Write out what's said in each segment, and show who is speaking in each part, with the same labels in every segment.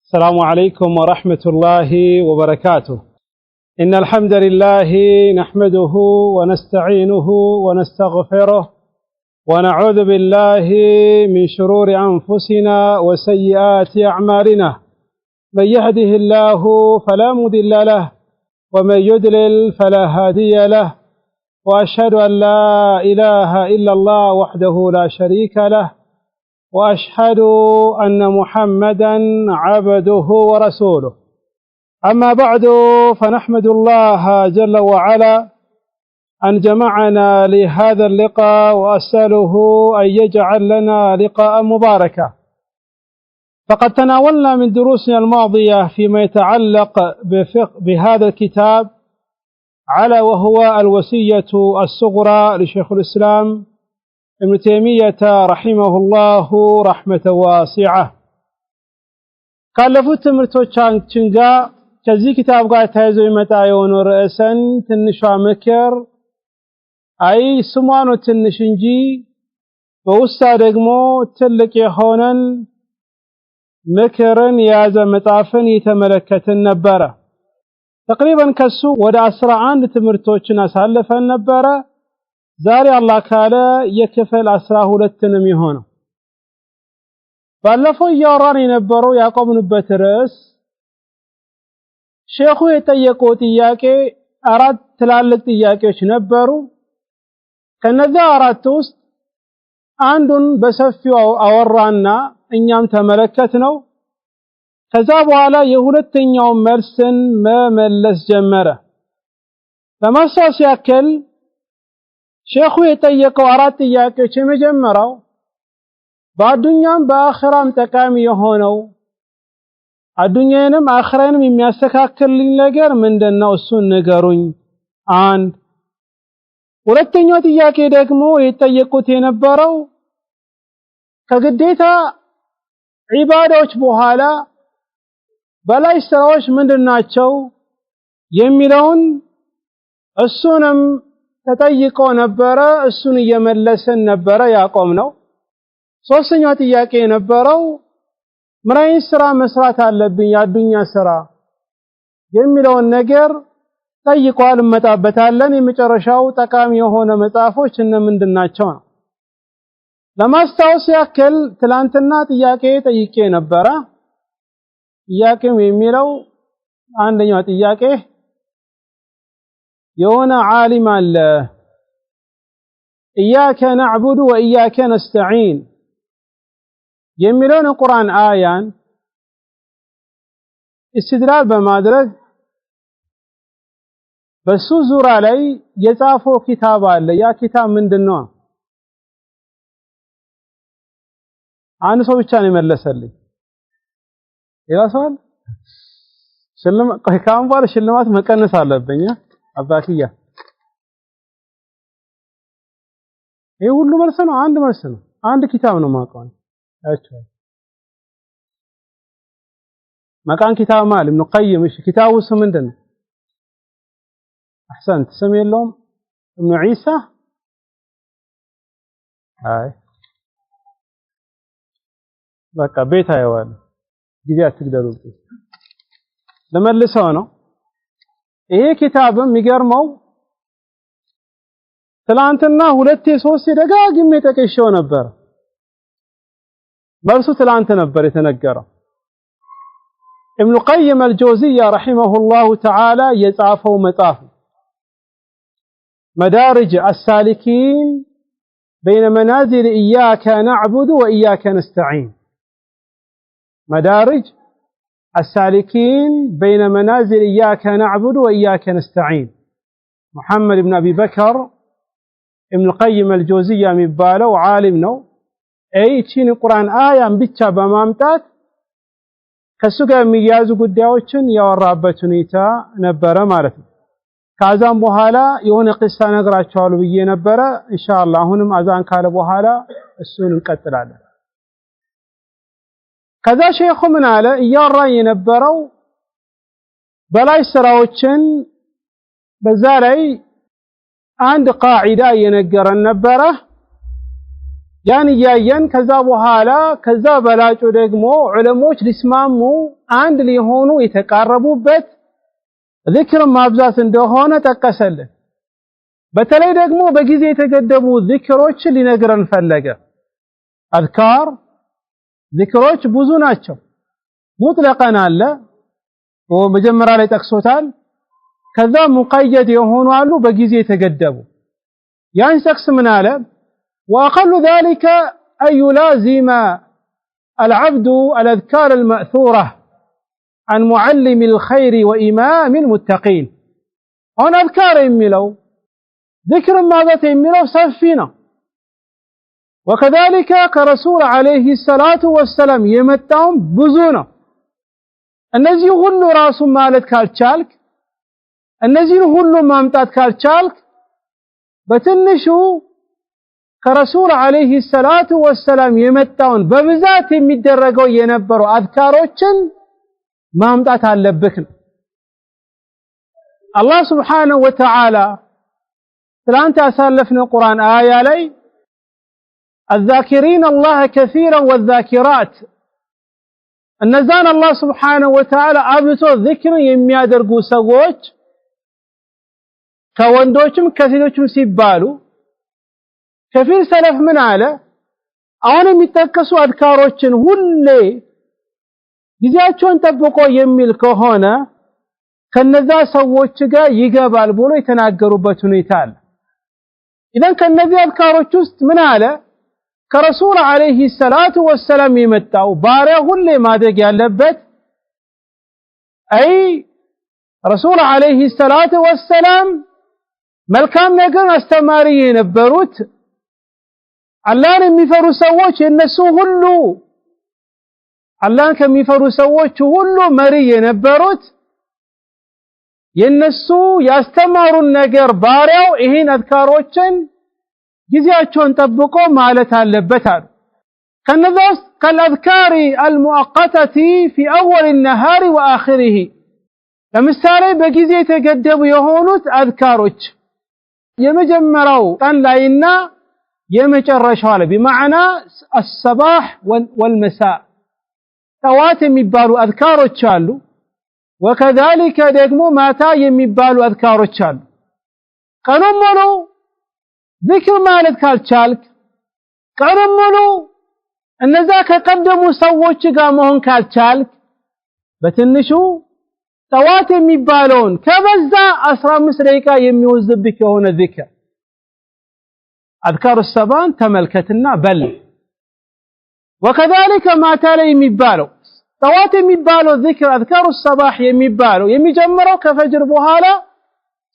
Speaker 1: السلام عليكم ورحمة الله وبركاته. إن الحمد لله نحمده ونستعينه ونستغفره ونعوذ بالله من شرور أنفسنا وسيئات أعمالنا. من يهده الله فلا مضل له ومن يضلل فلا هادي له، وأشهد أن لا إله إلا الله وحده لا شريك له، وأشهد أن محمدا عبده ورسوله. أما بعد، فنحمد الله جل وعلا أن جمعنا لهذا اللقاء، وأسأله أن يجعل لنا لقاء مباركا. فقد تناولنا من دروسنا الماضية فيما يتعلق بهذا الكتاب على وهو الوصية الصغرى لشيخ الإسلام ابن تيمية رحمه الله رحمة واسعة. ካለፉት ትምህርቶቻችን ጋር ከዚህ ኪታብ ጋር ተያይዞ የመጣ የሆነ ርዕሰን ትንሿ ምክር ስሟ ነው ትንሽ እንጂ በውስጧ ደግሞ ትልቅ የሆነን ምክርን የያዘ መጽሐፍን የተመለከትን ነበረ። ተቅሪበን ከሱ ወደ 11 ትምህርቶችን አሳልፈን ነበረ። ዛሬ አላህ ካለ የክፍል 12 ነው የሚሆነው። ባለፈው ያወራን የነበረው ያቆምንበት ርዕስ ሼኹ የጠየቀው ጥያቄ አራት ትላልቅ ጥያቄዎች ነበሩ። ከነዛ አራት ውስጥ አንዱን በሰፊው አወራና እኛም ተመለከትነው። ከዛ በኋላ የሁለተኛው መልስን መመለስ ጀመረ። ለማስታወስ ያክል ሼኹ የጠየቀው አራት ጥያቄዎች የመጀመሪያው በአዱኛም በአኺራም ጠቃሚ የሆነው አዱኛዬንም አኺራዬንም የሚያስተካክልልኝ ነገር ምንድነው? እሱን ንገሩኝ። አንድ። ሁለተኛው ጥያቄ ደግሞ የጠየቁት የነበረው ከግዴታ ዒባዳዎች በኋላ በላይ ስራዎች ምንድናቸው የሚለውን እሱንም ተጠይቆ ነበረ። እሱን እየመለሰን ነበረ ያቆምነው። ሶስተኛው ጥያቄ የነበረው ምን አይነት ስራ መስራት አለብኝ የአዱኛ ስራ የሚለውን ነገር ጠይቋል። እንመጣበታለን። የመጨረሻው ጠቃሚ የሆነ መጽሐፎች ምንድናቸው ነው። ለማስታወስ ያክል ትላንትና ጥያቄ ጠይቄ ነበረ። ጥያቄው የሚለው አንደኛው ጥያቄ የሆነ ዓሊም አለ ኢያከ ነዕቡዱ ወኢያከ ነስተዒን የሚለውን ቁርአን አያን استدلال በማድረግ በሱ ዙሪያ ላይ የጻፈው ኪታብ አለ። ያ ኪታብ ምንድነው? አንድ ሰው ብቻ ነው የመለሰልኝ። ይራሳል ሽልማት መቀነስ አለብኝ። አባኪያ ይሄ ሁሉ መልስ ነው? አንድ መልስ ነው። አንድ ኪታብ ነው ማቀው። አቻ መቃን ኪታብ ማለት ኢብኑ ቀይም። እሺ ኪታቡ ስም ምንድነው? احسنت ስም የለውም? ኢብኑ ዒሳ። አይ በቃ ቤት አይዋል ጊዜ አትግደሉብኝ። ለመልሰው ነው። ይሄ ኪታብ የሚገርመው ትላንትና ሁለቴ ሶስቴ ደጋግሜ ጠቅሼው ነበር። መልሱ ትላንት ነበር የተነገረው። ኢብኑ ቀይም አልጀውዚያ ረሂመሁላሁ ተዓላ የጻፈው መጽሐፍ መዳሪጅ አሳሊኪን በይነ መናዚል ኢያከ ነዕቡዱ ወኢያከ ነስተዒን። መዳሪጅ السالكين بين منازل إياك نعبد وإياك نستعين. محمد بن أبي بكر ابن القيم الجوزية مبالة وعالم نو تشين القرآن آية بيتشا بمامتات كسوكا ميازو قداوشن يا رابطنيتا نبرا مالتي كازان بوهالا يهون قصة نقرأ شوالو بيي نبرا إن شاء الله هنم أزان كالا بوهالا السون نقتل على ከዛ ሼኹ ምን አለ እያወራ የነበረው በላይ ስራዎችን በዛ ላይ አንድ ቃዒዳ የነገረን ነበረ። ያን ያየን ከዛ በኋላ ከዛ በላጩ ደግሞ ዑለሞች ሊስማሙ አንድ ሊሆኑ የተቃረቡበት ዚክር ማብዛት እንደሆነ ጠቀሰልን። በተለይ ደግሞ በጊዜ የተገደቡ ዚክሮች ሊነግረን ፈለገ። አዝካር ዚክሮች ብዙ ናቸው። ሙጥለቀን አለ መጀመሪያ ላይ ጠቅሶታል። ከዛ ሙቀየድ የሆኑ አሉ በጊዜ የተገደቡ። ያን ጠቅስ ምን አለ? وأقل ذلك أن يلازم العبد الأذكار المأثورة عن معلم الخير وإمام المتقين. هنا أذكار يميلو ذكر ماذا يميلو صفينا. وكذلك كرسول عليه الصلاة والسلام يمتعهم بزونا. النزي هلو راس مالت كالشالك، النزي هلو مامتات كالشالك، بتنشو كرسول عليه الصلاة والسلام يمتعون ببزات يمدرقوا ينبروا أذكاروچن مامتات هاللبكن. الله سبحانه وتعالى تلانت أسالفنا القرآن آية لي الذاكرين الله كثيرا والذاكرات. النزان الله سبحانه وتعالى أبتو ذكر يميادرقوا سووش كواندوشم كثيروشم سيبالو. كثير سلف من على أنا متكسو أذكاروشن هولي ጊዜያቸውን ጠብቆ የሚል ከሆነ ከነዛ ሰዎች ጋር ይገባል ብሎ የተናገሩበት ሁኔታ አለ። ኢዘን ከነዚህ አዝካሮች ውስጥ ምን አለ? ከረሱል አለይሂ ሰላቱ ወሰላም የመጣው ባሪያ ሁሌ ማድረግ ያለበት አይ ረሱል አለይሂ ሰላቱ ወሰላም መልካም ነገር አስተማሪ የነበሩት አላህን የሚፈሩ ሰዎች የነሱ ሁሉ አላህን ከሚፈሩ ሰዎች ሁሉ መሪ የነበሩት የነሱ ያስተማሩን ነገር ባሪያው ይሄን አዝካሮችን ጊዜያቸውን ጠብቆ ማለት አለበት አሉ። ከነዛስ ከልአዝካሪ አልሙአቀተቲ ፊ አወል النهار وآخره ለምሳሌ በጊዜ የተገደቡ የሆኑት አዝካሮች የመጀመሪያው ቀን ላይና የመጨረሻው ላይ بمعنى الصباح والمساء ጠዋት የሚባሉ አዝካሮች አሉ። ወከዛሊከ ደግሞ ማታ የሚባሉ አዝካሮች አሉ። ቀኑን ሙሉ ዚክር ማለት ካልቻልክ፣ ቀኑን ሙሉ እነዛ ከቀደሙ ሰዎች ጋር መሆን ካልቻልክ፣ በትንሹ ጠዋት የሚባለውን ከበዛ 15 ደቂቃ የሚወዝብክ የሆነ ዚክር አዝካሩ ሰባን ተመልከትና በል። ወከዛሊከ ማታ ላይ የሚባለው ጠዋት የሚባለው ዚክር አዝካሩ ሰባህ የሚባለው የሚጀምረው ከፈጅር በኋላ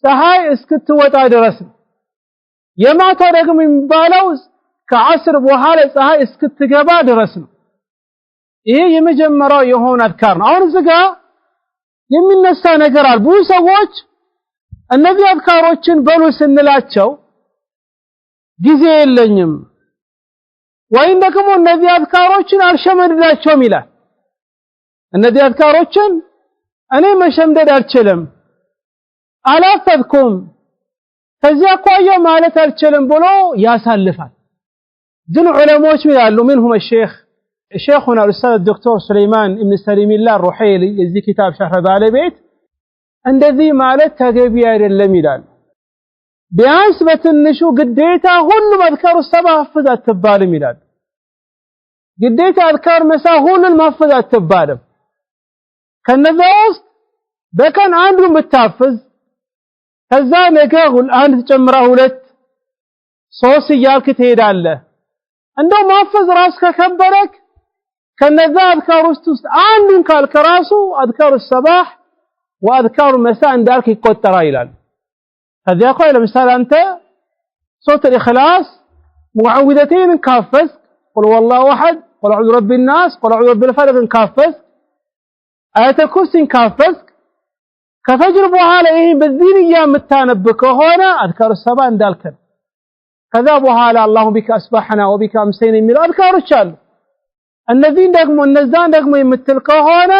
Speaker 1: ፀሐይ እስክትወጣ ድረስ ነው። የማታ ደግሞ የሚባለው ከዓስር በኋላ ፀሐይ እስክትገባ ድረስ ነው። ይሄ የመጀመሪያው የሆነ አዝካር ነው። አሁን እዚህ ጋር የሚነሳ ነገር አለ። ብዙ ሰዎች እነዚህ አዝካሮችን በሉ ስንላቸው ጊዜ የለኝም ወይም ደግሞ እነዚህ አዝካሮችን አልሸመድዳቸውም ይላል። እነዚህ አዝካሮችን እኔ መሸምደድ አልችልም፣ አላፈድኩም፣ ከዚያ አኳያ ማለት አልችልም ብሎ ያሳልፋል። ግን ዑለሞች ይላሉ منهم الشيخ شيخنا الاستاذ الدكتور سليمان ابن سليم الله الرحيلي የዚህ ኪታብ ሸርህ ባለቤት እንደዚህ ማለት ተገቢ አይደለም ይላል። ቢያንስ በትንሹ ግዴታ ሁሉም አዝካሩ ሰባህ አፍዝ አትባልም ይላል። ግዴታ አዝካር መሳ ሁሉን ማፍዝ አትባልም። ከነዛ ውስጥ በቀን አንዱን ብታፍዝ ከዛ ነገ አንድ ተጨምራ 2 3 እያልክ ትሄዳለህ። እንደው ማፍዝ ራስ ከከበረክ ከነዛ አዝካር ውስጥ አንዱን ካልክ ራሱ አዝካሩ ሰባህ ወአዝካሩ መሳ እንዳልክ ይቆጠራል ይላል። ከዚያ ቆይ ለምሳሌ አንተ ሱረት الإخلاص ሙዓውዘተይን ካፈዝ ቁል ወላሁ አሐድ ቁል አዑዙ ቢረቢን ናስ ቁል አዑዙ ቢረቢል ፈለቅ ካፈዝ አያተ ኩርሲን ካፈዝ ከፈጅር በኋላ ይሄ በዚህ ንያ የምታነብ ከሆነ አዝካሩ ሰባ እንዳልክ ከዛ በኋላ አላሁ ቢከ አስባህና ወቢከ አምሰይና የሚሉ አዝካሮች አሉ። እነዛን ደግሞ የምትል ከሆነ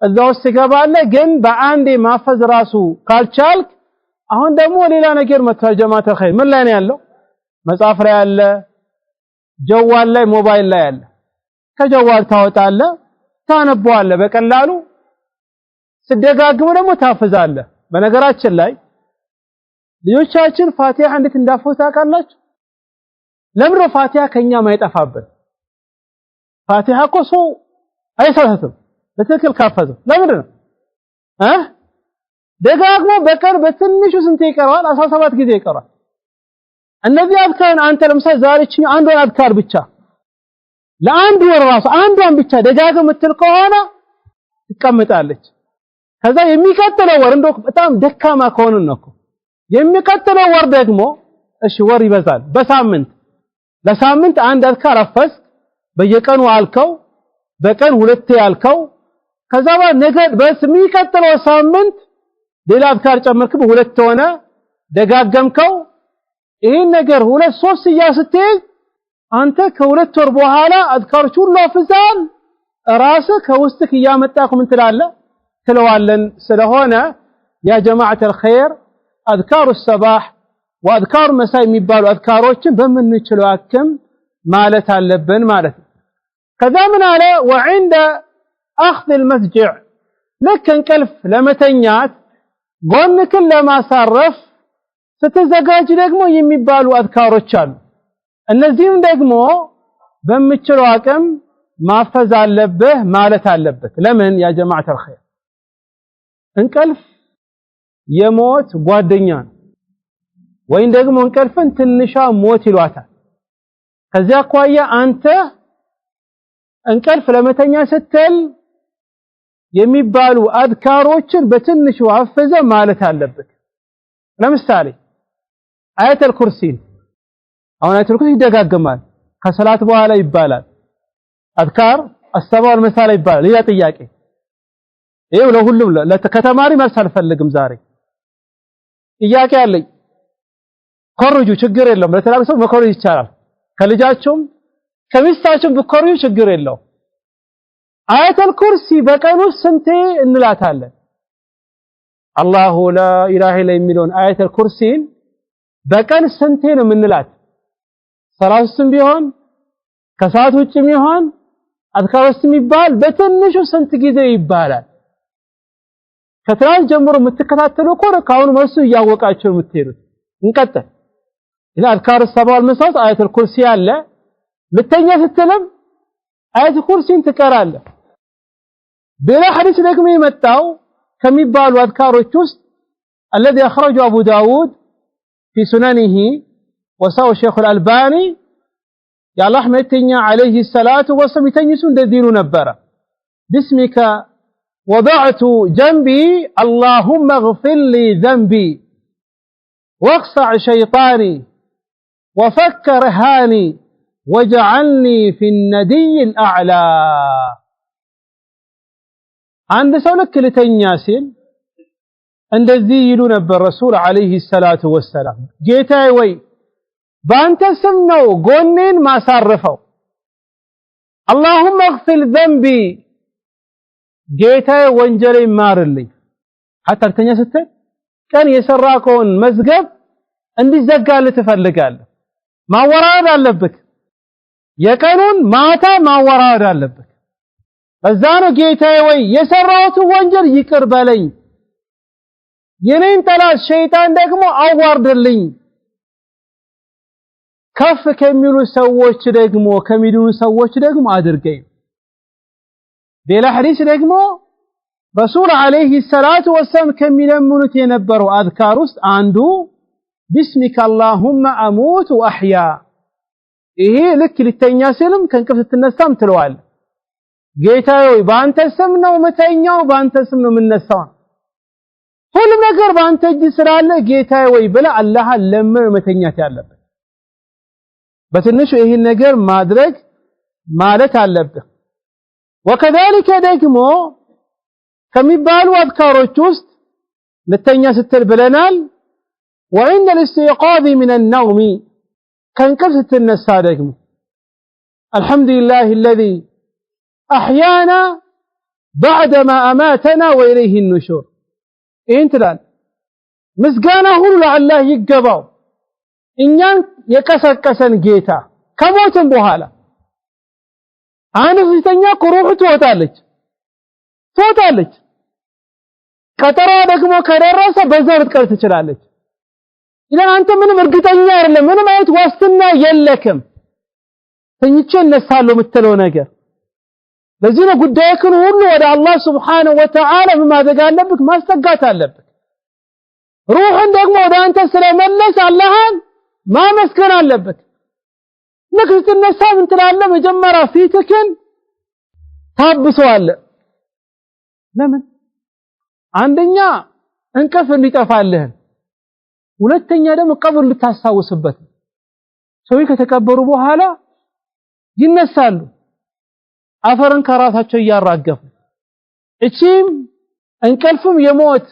Speaker 1: እዛው ትገባለህ። ግን በአንዴ ማፈዝ ራሱ ካልቻልክ አሁን ደግሞ ሌላ ነገር መተጀማተ ኸይር ምን ላይ ነው ያለው? መጽሐፍ ላይ ያለ ጀዋል ላይ ሞባይል ላይ አለ ከጀዋል ታወጣለህ ታነበዋለህ በቀላሉ ስደጋግሙ ደግሞ ታፈዛለህ በነገራችን ላይ ልጆቻችን ፋቲሃ እንዴት እንዳፈዙ ታውቃላችሁ ለምን ፋቲሃ ከኛ ማይጠፋብን ፋቲሃ እኮ ሰው አይሳሳትም በትክክል ካፈዘ ለምን ነው ደጋግሞ በቀን በትንሹ ስንት ይቀራል 17 ጊዜ ይቀራል እነዚህ አዝካር አንተ ለምሳሌ ዛሬችን አንዷን አዝካር ብቻ ለአንድ ወር ራሱ አንዷን ብቻ ደጋግሞ ምትል ከሆነ ትቀመጣለች ከዛ የሚቀጥለው ወር እንደው በጣም ደካማ ከሆነን ነው የሚቀጥለው ወር ደግሞ እሺ ወር ይበዛል በሳምንት ለሳምንት አንድ አዝካር አፈስ በየቀኑ አልከው በቀን ሁለቴ አልከው ከዛ ነገ በሚቀጥለው ሳምንት ሌላ አዝካር ጨመርክብ ሁለት ሆነ ደጋገምከው ይሄን ነገር ሁለት ሶስት ያስትይዝ አንተ ከሁለት ወር በኋላ አዝካሮች ሁሉ አፍዛል ራስህ ከውስጥክ ያመጣኩ ምን ትላለህ ትለዋለን ስለሆነ ያ ጀማዓት الخير اذكار الصباح واذكار مساء የሚባሉ አዝካሮችን በመንችለው አክም ማለት አለብን ማለት ከዛ ምን አለ وعند اخذ المسجع لك እንቅልፍ ለመተኛት ጎንክን ለማሳረፍ ስትዘጋጅ ደግሞ የሚባሉ አዝካሮች አሉ እነዚህም ደግሞ በመችለው አቅም ማፈዝ አለብህ ማለት አለበት ለምን ያ ጀማዓት الخير እንቅልፍ የሞት ጓደኛ ወይን ደግሞ እንቅልፍን ትንሿ ሞት ይሏታል ከዚያ አኳያ አንተ እንቅልፍ ለመተኛ ስትል የሚባሉ አዝካሮችን በትንሹ አፈዘ ማለት አለበት ለምሳሌ አያተል ኩርሲ አሁን አያተል ኩርሲ ይደጋገማል ከሰላት በኋላ ይባላል አዝካር الصباح والمساء ይባላል ሌላ ጥያቄ ይሄው ለሁሉም ለተከተማሪ መልስ አልፈልግም ዛሬ ጥያቄ አለኝ ኮርጁ ችግር የለም ለተላቅ ሰው መኮርጅ ይቻላል ከልጃቸውም ከሚስታቸውም በኮርጁ ችግር የለው አያተል ኩርሲ በቀኑ ስንቴ እንላታለን አላሁ ላ ኢላሃ ኢላ የሚለውን አያተል ኩርሲን በቀን ስንቴ ነው የምንላት ሰላትም ቢሆን ከሰዓት ውጭም ይሆን አዝካሮችም ይባል በትንሹ ስንት ጊዜ ይባላል ከትራን ጀምሮ የምትከታተሉ ኮረ ካሁን መልሱ ያወቃችሁ የምትሄዱት እንቀጥል ኢላ አዝካር الصباح والمساء አያተል ኩርሲ አለ ልተኛ ስትልም አያተል ኩርሲን ትቀራለህ በላ ሐዲስ ደግሞ የመጣው ከሚባሉ አዝካሮች ውስጥ الذي اخرجه ابو داود في سننه وساو الشيخ الالباني يا الله متኛ عليه الصلاه والسلام يتنيሱ እንደዚህ ነበር بسمك وضعت جنبي اللهم اغفر لي ذنبي واقصع شيطاني وفك رهاني واجعلني في الندي الأعلى عند سولك لتنيا ሲል እንደዚህ ይሉ ነበር ረሱል አለይሂ ሰላቱ ወሰለም ጌታዬ ወይ ባንተ ስም ነው ጎኔን ማሳረፈው اللهم اغفر ذنبي ጌታዬ ወንጀሌን ማርልኝ حتى ተኛ ስትል ቀን የሰራከውን መዝገብ እንዲዘጋልህ ትፈልጋለህ ማወራድ አለበት የቀኑን ማታ ማወራድ አለበት በዛ ነው ጌታዬ ወይ የሰራሁት ወንጀል ይቅር በለኝ የኔን ጠላት ሸይጣን ደግሞ አዋርድልኝ ከፍ ከሚሉ ሰዎች ደግሞ ከሚዱኑ ሰዎች ደግሞ አድርገኝ ሌላ ሐዲስ ደግሞ ረሱል አለይሂ ሰላቱ ወሰለም ከሚለምኑት የነበረው አዝካር ውስጥ አንዱ بسمك اللهم اموت واحيا ይሄ ልክ ልተኛ ሲልም ከንቅፍ ስትነሳም ትለዋል ጌታዬ ባንተ ስም ነው መተኛው ባንተ ስም ነው የምነሳው ሁሉም ነገር ባንተ እጅ ስላለ ጌታዬ ወይ ብለ አላህ ለምን መተኛት ያለበት በትንሹ ይሄን ነገር ማድረግ ማለት አለበት وكذلك ደግሞ ከሚባሉ አዝካሮች ውስጥ ልተኛ ስትል ብለናል وعند الاستيقاظ من النوم كنقف ስትነሳ ደግሞ الحمد لله الذي احيانا بعدما اماتنا واليه النشور እንትላል ምስጋና ሁሉ ለአላህ ይገባው እኛን የቀሰቀሰን ጌታ ከሞትም በኋላ አንድ ሲተኛ ሩሑ ትወጣለች ቀጠሮ ደግሞ ከደረሰ በዛ ልትቀር ትችላለች ኢላን አንተ ምንም እርግጠኛ አይደለም ምንም አይነት ዋስትና የለክም ተኝቼ እነሳለሁ የምትለው ነገር ለዚህ ነው ጉዳይክን ሁሉ ወደ አላህ Subhanahu Wa Ta'ala ማድረግ አለብክ ማስጠጋት አለብክ ሩህን ደግሞ ወደ አንተ ስለመለስ አላህን ማመስገን አለብክ ልክ ስትነሳ ምን ትላለህ መጀመሪያ ፊትክን ታብሰዋለህ ለምን አንደኛ እንቅልፍ እንዲጠፋልህ ሁለተኛ ደግሞ ቀብር ልታስታውስበት ሰው ከተቀበሩ በኋላ ይነሳሉ አፈርን ከራሳቸው ያራገፉ እቺም እንቅልፍም የሞት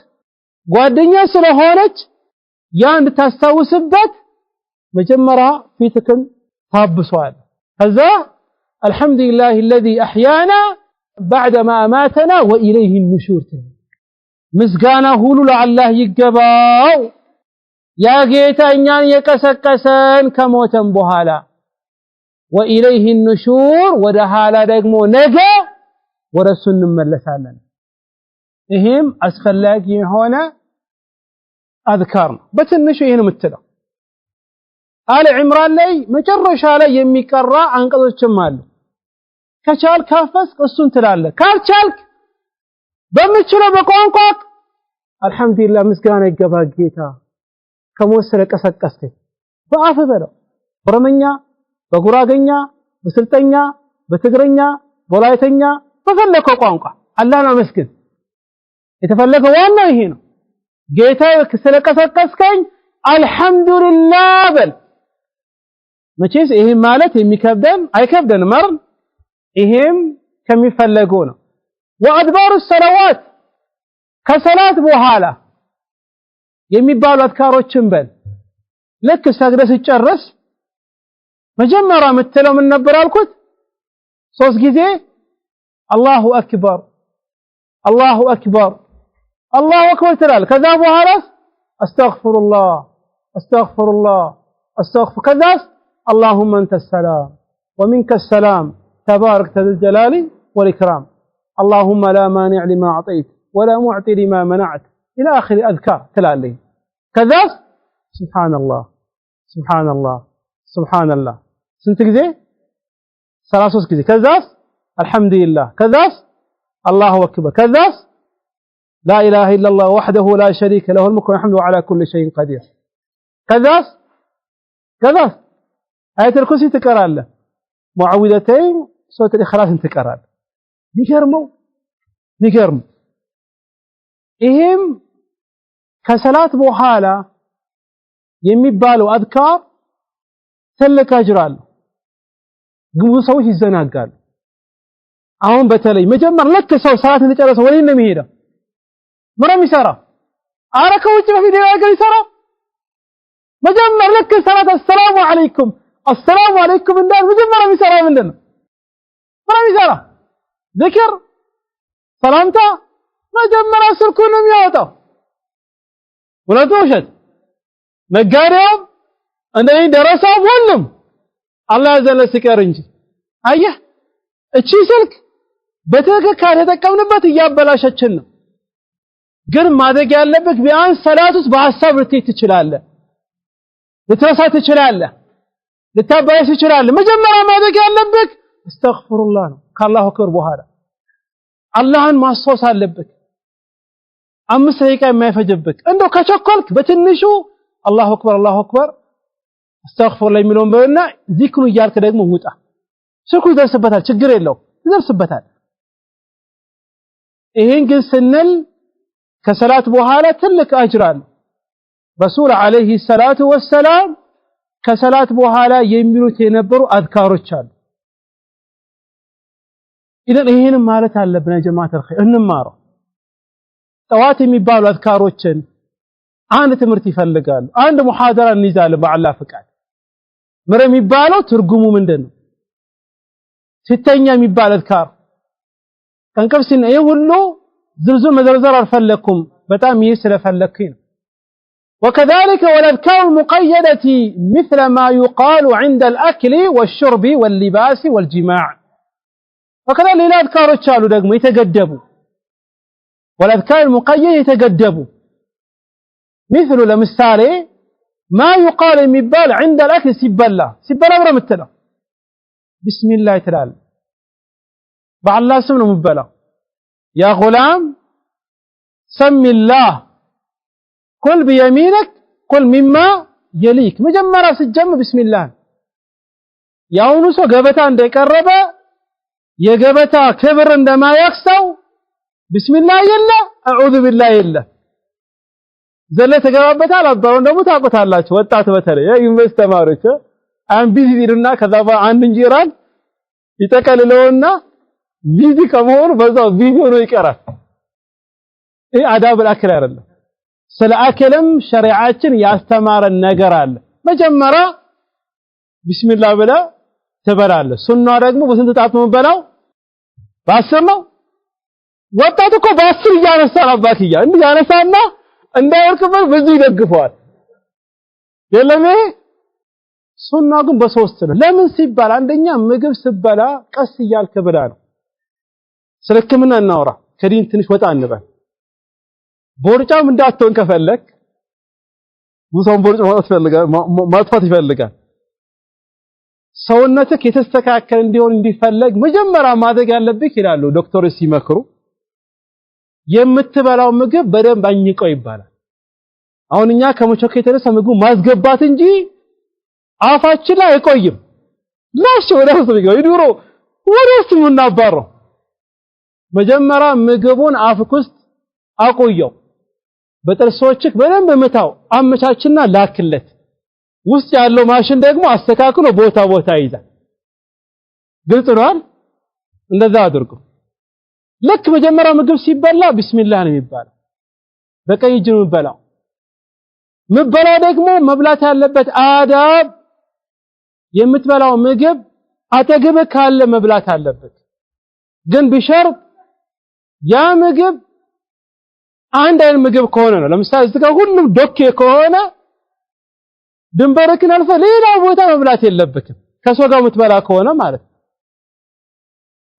Speaker 1: ጓደኛ ስለሆነች ያ እንድታስታውስበት መጀመሪያ ፊትክን ታብሰዋል ከዛ አልহামዱሊላህ الذي احيانا بعدما اماتنا واليه النشور ምስጋና ሁሉ ለአላህ ይገባው ያ ጌታ እኛን የቀሰቀሰን ከሞተን በኋላ واليه النشور ወደ ኋላ ደግሞ ነገ ወደሱ እንመለሳለን ይሄም አስፈላጊ የሆነ አዝካር ነው በትንሹ ይሄን የምትለው አለ ዒምራን ላይ መጨረሻ ላይ የሚቀራ አንቀጾችም አሉ ከቻል ካፈስክ እሱን ትላለህ ካልቻልክ በምትችለው በቋንቋ አልহামዱሊላህ ምስጋና ይገባ ጌታ ከሞት ስለቀሰቀስከኝ በአፍ በለው በረመኛ በጉራገኛ በስልጠኛ በትግረኛ በወላይተኛ በፈለከው ቋንቋ አላህን አመስግን የተፈለገው ዋናው ይሄ ነው ጌታ ስለቀሰቀስከኝ አልহামዱሊላህ በል መቼስ ይሄ ማለት የሚከብደን አይከብደንም አይደል ይሄም ከሚፈለገው ነው ወአድባሩ ሰላዋት ከሰላት በኋላ የሚባሉ አዝካሮችን በል ልክ ሰግደህ ሲጨርስ መጀመሪያ የምትለው ምን ነበር አልኩት ሶስት ጊዜ አላሁ አክበር አላሁ አክበር አላሁ አክበር ትላለህ ከዛ በኋላ አስተግፊሩላህ አስተግፊሩላህ አስተግፊር ከዛ اللهم انت السلام ومنك السلام تبارك ذو الجلال والاكرام اللهم لا مانع لما اعطيت ولا معطي لما منعت الى اخر اذكار تلالي كذا سبحان الله سبحان الله سبحان الله سنت ጊዜ 33 ጊዜ ከዛ አልহামዱሊላህ ከዛ الله اكبر ከዛ لا اله الا الله وحده لا شريك له الملك والحمد وعلى كل شيء قدير كذا آية الكرسي تقرأ معوذتين سورة الإخلاص تقرأ نكرمو إهم كصلاة بوحالة يميبالو أذكار تلك أجرال قمو سوش الزناقال أهم بتلي مجمر لك سو صلاة نتجرس ولين نميرا مرة مسارة أراك وجه في ديوان مسارة مجمر لك صلاة السلام عليكم السلام عليكم الناس مجمر مسارة من لنا مرة مسارة ذكر سلامتا مجمر أسركون ميوتا ولا توشد مقاريهم أنه درسوا بولهم الله يزال سكارنج أيه اتشي سلك بتلك كارهتك كم نبات يابلاشتشن قر ماذا قال لبك بيان صلاة بحساب رتي تشلال لترسى تشلال لتابعي تشلال مجمع ماذا قال لبك استغفر الله كالله أكبر بهذا الله ما صوصا لبك أمس هيك ما يفجبك عنده كشكلك بتنشو الله أكبر استغفر الله يملون بيننا ذكروا يارك دقمو موتا سركو يدرسبتال ችግር የለው ይደርስበታል ይሄን ግን ስንል ከሰላት በኋላ ትልቅ አጅር አለ ረሱል አለይሂ ሰላቱ ወሰላም ከሰላት በኋላ የሚሉት የነበሩ አዝካሮች አሉ ኢደን ይሄን ማለት አለብን ጀማዓት الخير እንማረው ጠዋት የሚባሉ አዝካሮችን አንድ ትምህርት ይፈልጋሉ አንድ ሙሐደራ እንይዛለን በአላህ ፍቃድ ምረ የሚባለው ትርጉሙ ምንድነው ስተኛ የሚባል አዝካር ከንቀብሲና ይሄ ሁሉ ዝርዝር መዘርዘር አልፈለኩም በጣም ይሄ ስለፈለኩኝ ነው وكذلك والأذكار المقيدة مثل ما يقال عند الأكل والشرب واللباس والجماع وكذلك الأذكار الشالو دقم يتقدبوا والأذكار المقيدة يتقدبوا مثل لمثالي ما يقال المبال عند الأكل سبلا أمر متلا بسم الله تعالى بعد الله سمنا مبلا يا غلام سم الله كل بيمينك كل مما يليك مجمرة سجم بسم الله يا ونسو قبتا عندك الربا يا قبتا كبر عندما يخسو بسم الله يلا أعوذ بالله يلا زلة قبتا لا تضرون دمو تاقوتها الله وطاعت بتري يا ينبستمارك عن بيزي ديرنا كذابا عن نجيران يتكاللونا بيزي كمون بزاو بيزي ونويكرا ايه عذاب الأكل يا رب ስለ አከለም ሸሪዓችን ያስተማረን ነገር አለ መጀመሪያ ቢስሚላህ ብለ ትበላለህ ሱና ደግሞ በስንት ጣት ነው የምበላው በ10 ነው ወጣቱ እኮ በ10 እያነሳ አባትያ እንዴ ያነሳና እንዳይወርቅበት ብዙ ይደግፈዋል የለም ሱና ግን በ3 ነው ለምን ሲባል አንደኛ ምግብ ስበላ ቀስ እያልክ ብላ ነው ስለ ህክምና እናወራ ከዲን ትንሽ ወጣ እንበል ቦርጫም እንዳትሆን ከፈለክ ሙሳውን ቦርጫ ማጥፋት ይፈልጋል ሰውነትህ የተስተካከለ እንዲሆን እንዲፈለግ መጀመሪያ ማድረግ ያለብህ ይላሉ ዶክተሮች ሲመክሩ የምትበላው ምግብ በደንብ አኝቀው ይባላል አሁን እኛ ከመቾክ የተነሳ ምግቡ ማስገባት እንጂ አፋችን ላይ አይቆይም ላሽ ወደሱ ይገው ይዱሮ ወደሱ ምናባረው መጀመሪያ ምግቡን አፍክ ውስጥ አቆየው በጥርሶችክ በደንብ መታው አመቻችና ላክለት ውስጥ ያለው ማሽን ደግሞ አስተካክሎ ቦታ ይይዛል ግልጽ ነው እንደዛ አድርጉ ለክ መጀመሪያ ምግብ ሲበላ ቢስሚላህ ነው የሚባለው በቀኝ እጅ ነው የሚበላው ደግሞ መብላት ያለበት አዳብ የምትበላው ምግብ አጠገብ ካለ መብላት አለበት ግን ቢሸርጥ ያ ምግብ አንድ አይነት ምግብ ከሆነ ነው ለምሳሌ እዚህ ጋር ሁሉም ዶኬ ከሆነ ድንበርክን አልፈ ሌላ ቦታ መብላት የለበትም ከሰው ጋር የምትበላ ከሆነ ማለት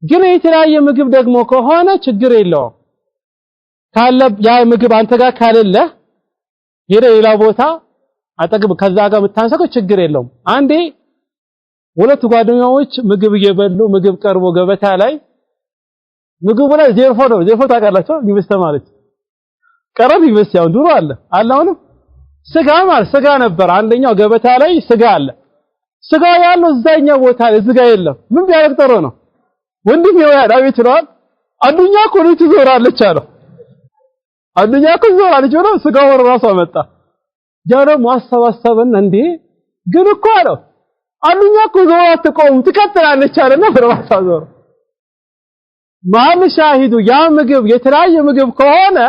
Speaker 1: ግን የተለያየ ምግብ ደግሞ ከሆነ ችግር የለውም ካለ ያ ምግብ አንተ ጋር ካለለ ሌላ ቦታ አጠገብ ከዛ ጋር የምታንሰከው ችግር የለውም አንዴ ሁለት ጓደኛዎች ምግብ እየበሉ ምግብ ቀርቦ ገበታ ላይ ምግቡ ላይ ዜርፎ ታውቃላችሁ ይመስተማለች ቀረብ ይመስያው ድሮ አለ አሁን ስጋ ነበር አንደኛው ገበታ ላይ ስጋ አለ ስጋ ያለው እዛኛው ቦታ ላይ ስጋ የለም ምን ቢያረግጠሮ ነው ወንድም ነው ያዳዊት ነው አዱኛ እኮ ነው ትዞራለች አለው አዱኛ እኮ ትዞራለች ነው ስጋው ራሱ መጣ ጃሮ ማስተዋሰበን እንዴ ግን እኮ አለው አዱኛ እኮ ዞራ አትቆም ትከተላለች አለና በራሳ ዞር ማን ሻሂዱ ያ ምግብ የተለያየ ምግብ ከሆነ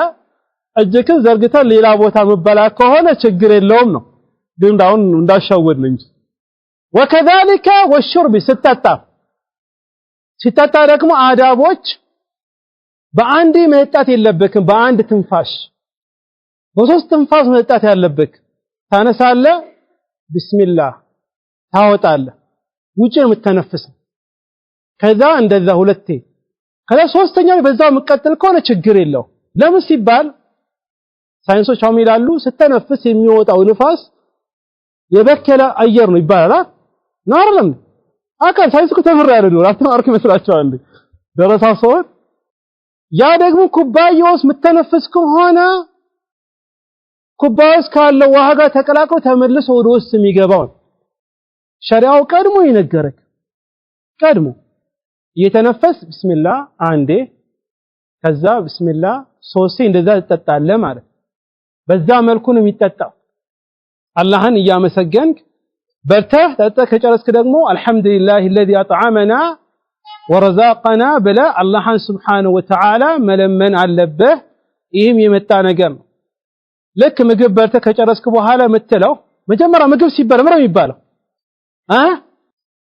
Speaker 1: እጅክን ዘርግተን ሌላ ቦታ መበላ ከሆነ ችግር የለውም ነው ግን ዳውን እንዳሻወድ እንጂ ወከذلك والشرب ሲጠጣ ደግሞ አዳቦች በአንድ መጠጣት የለበክም በአንድ ትንፋሽ በሶስት ትንፋሽ መጠጣት ያለበክ ታነሳለህ ቢስሚላህ ታወጣለህ ውጪ የምትተነፍስ ከዛ እንደዛ ሁለቴ ከዛ ሶስተኛው በዛው መቀጠል ከሆነ ችግር የለው ለምን ሲባል ሳይንሶች አሁን ይላሉ ስተነፍስ የሚወጣው ንፋስ የበከለ አየር ነው ይባላል ናርለም አካል ሳይንስ ከተፈራ ያለው አስተማርክ መስላችኋል እንዴ ደረሳው ያ ደግሞ ኩባያውስ መተነፍስ ከሆነ ኩባያውስ ካለው ውሃ ጋር ተቀላቅሎ ተመልሶ ወደ ውስጥ የሚገባው ሸሪዓው ቀድሞ ይነገረክ ቀድሞ እየተነፈስ ቢስሚላህ አንዴ ከዛ ቢስሚላህ ሶስቴ እንደዛ ተጠጣለ ማለት በዛ መልኩ ነው የሚጠጣው አላህን እያመሰገንክ በርተህ ተጠጣ ከጨረስክ ደግሞ አልহামዱሊላሂ الذي اطعمنا ورزقنا بلا الله سبحانه وتعالى መለመን አለብህ ይህም የመጣ ነገር ነው ለክ ምግብ በርተህ ከጨረስክ በኋላ መተለው መጀመሪያ ምግብ ሲበላ ምንም ይባላል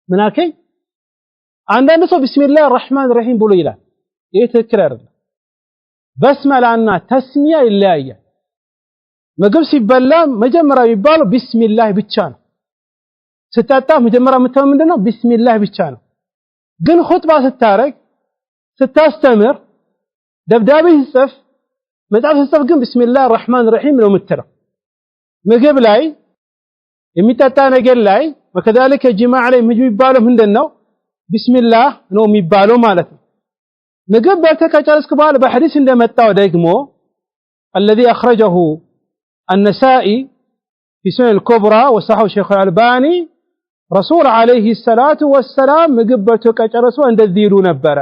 Speaker 1: ምናከኝ አንዳንድ ሰው ቢስሚላህ الرحمن الرحيم ብሎ ይላል ይሄ ትክክል አይደለም በስመላና ተስሚያ ይለያያል ምግብ ሲበላ መጀመሪያ የሚባለው ቢስሚላህ ብቻ ነው። ስትጠጣ መጀመሪያ የምትለው ምንድነው? ቢስሚላህ ብቻ ነው። ግን ኹጥባ ስታረግ፣ ስታስተምር፣ ደብዳቤ ስትጽፍ፣ መጽሐፍ ስትጽፍ ግን ቢስሚላህ الرحمن الرحيم ነው የምትለው። ምግብ ላይ የሚጠጣ ነገር ላይ وكذلك ጅማዕ ላይ ምግብ የሚባለው ምንድነው? ቢስሚላህ ነው የሚባለው ማለት ነው። ምግብ በተከጨረስክ በኋላ በሐዲስ እንደመጣው ደግሞ الذي أخرجه النسائي في سنن الكبرى وصححه الشيخ الألباني رسول عليه الصلاة والسلام ምግብ በተከጨረሱ እንደዚህ ይሉ ነበር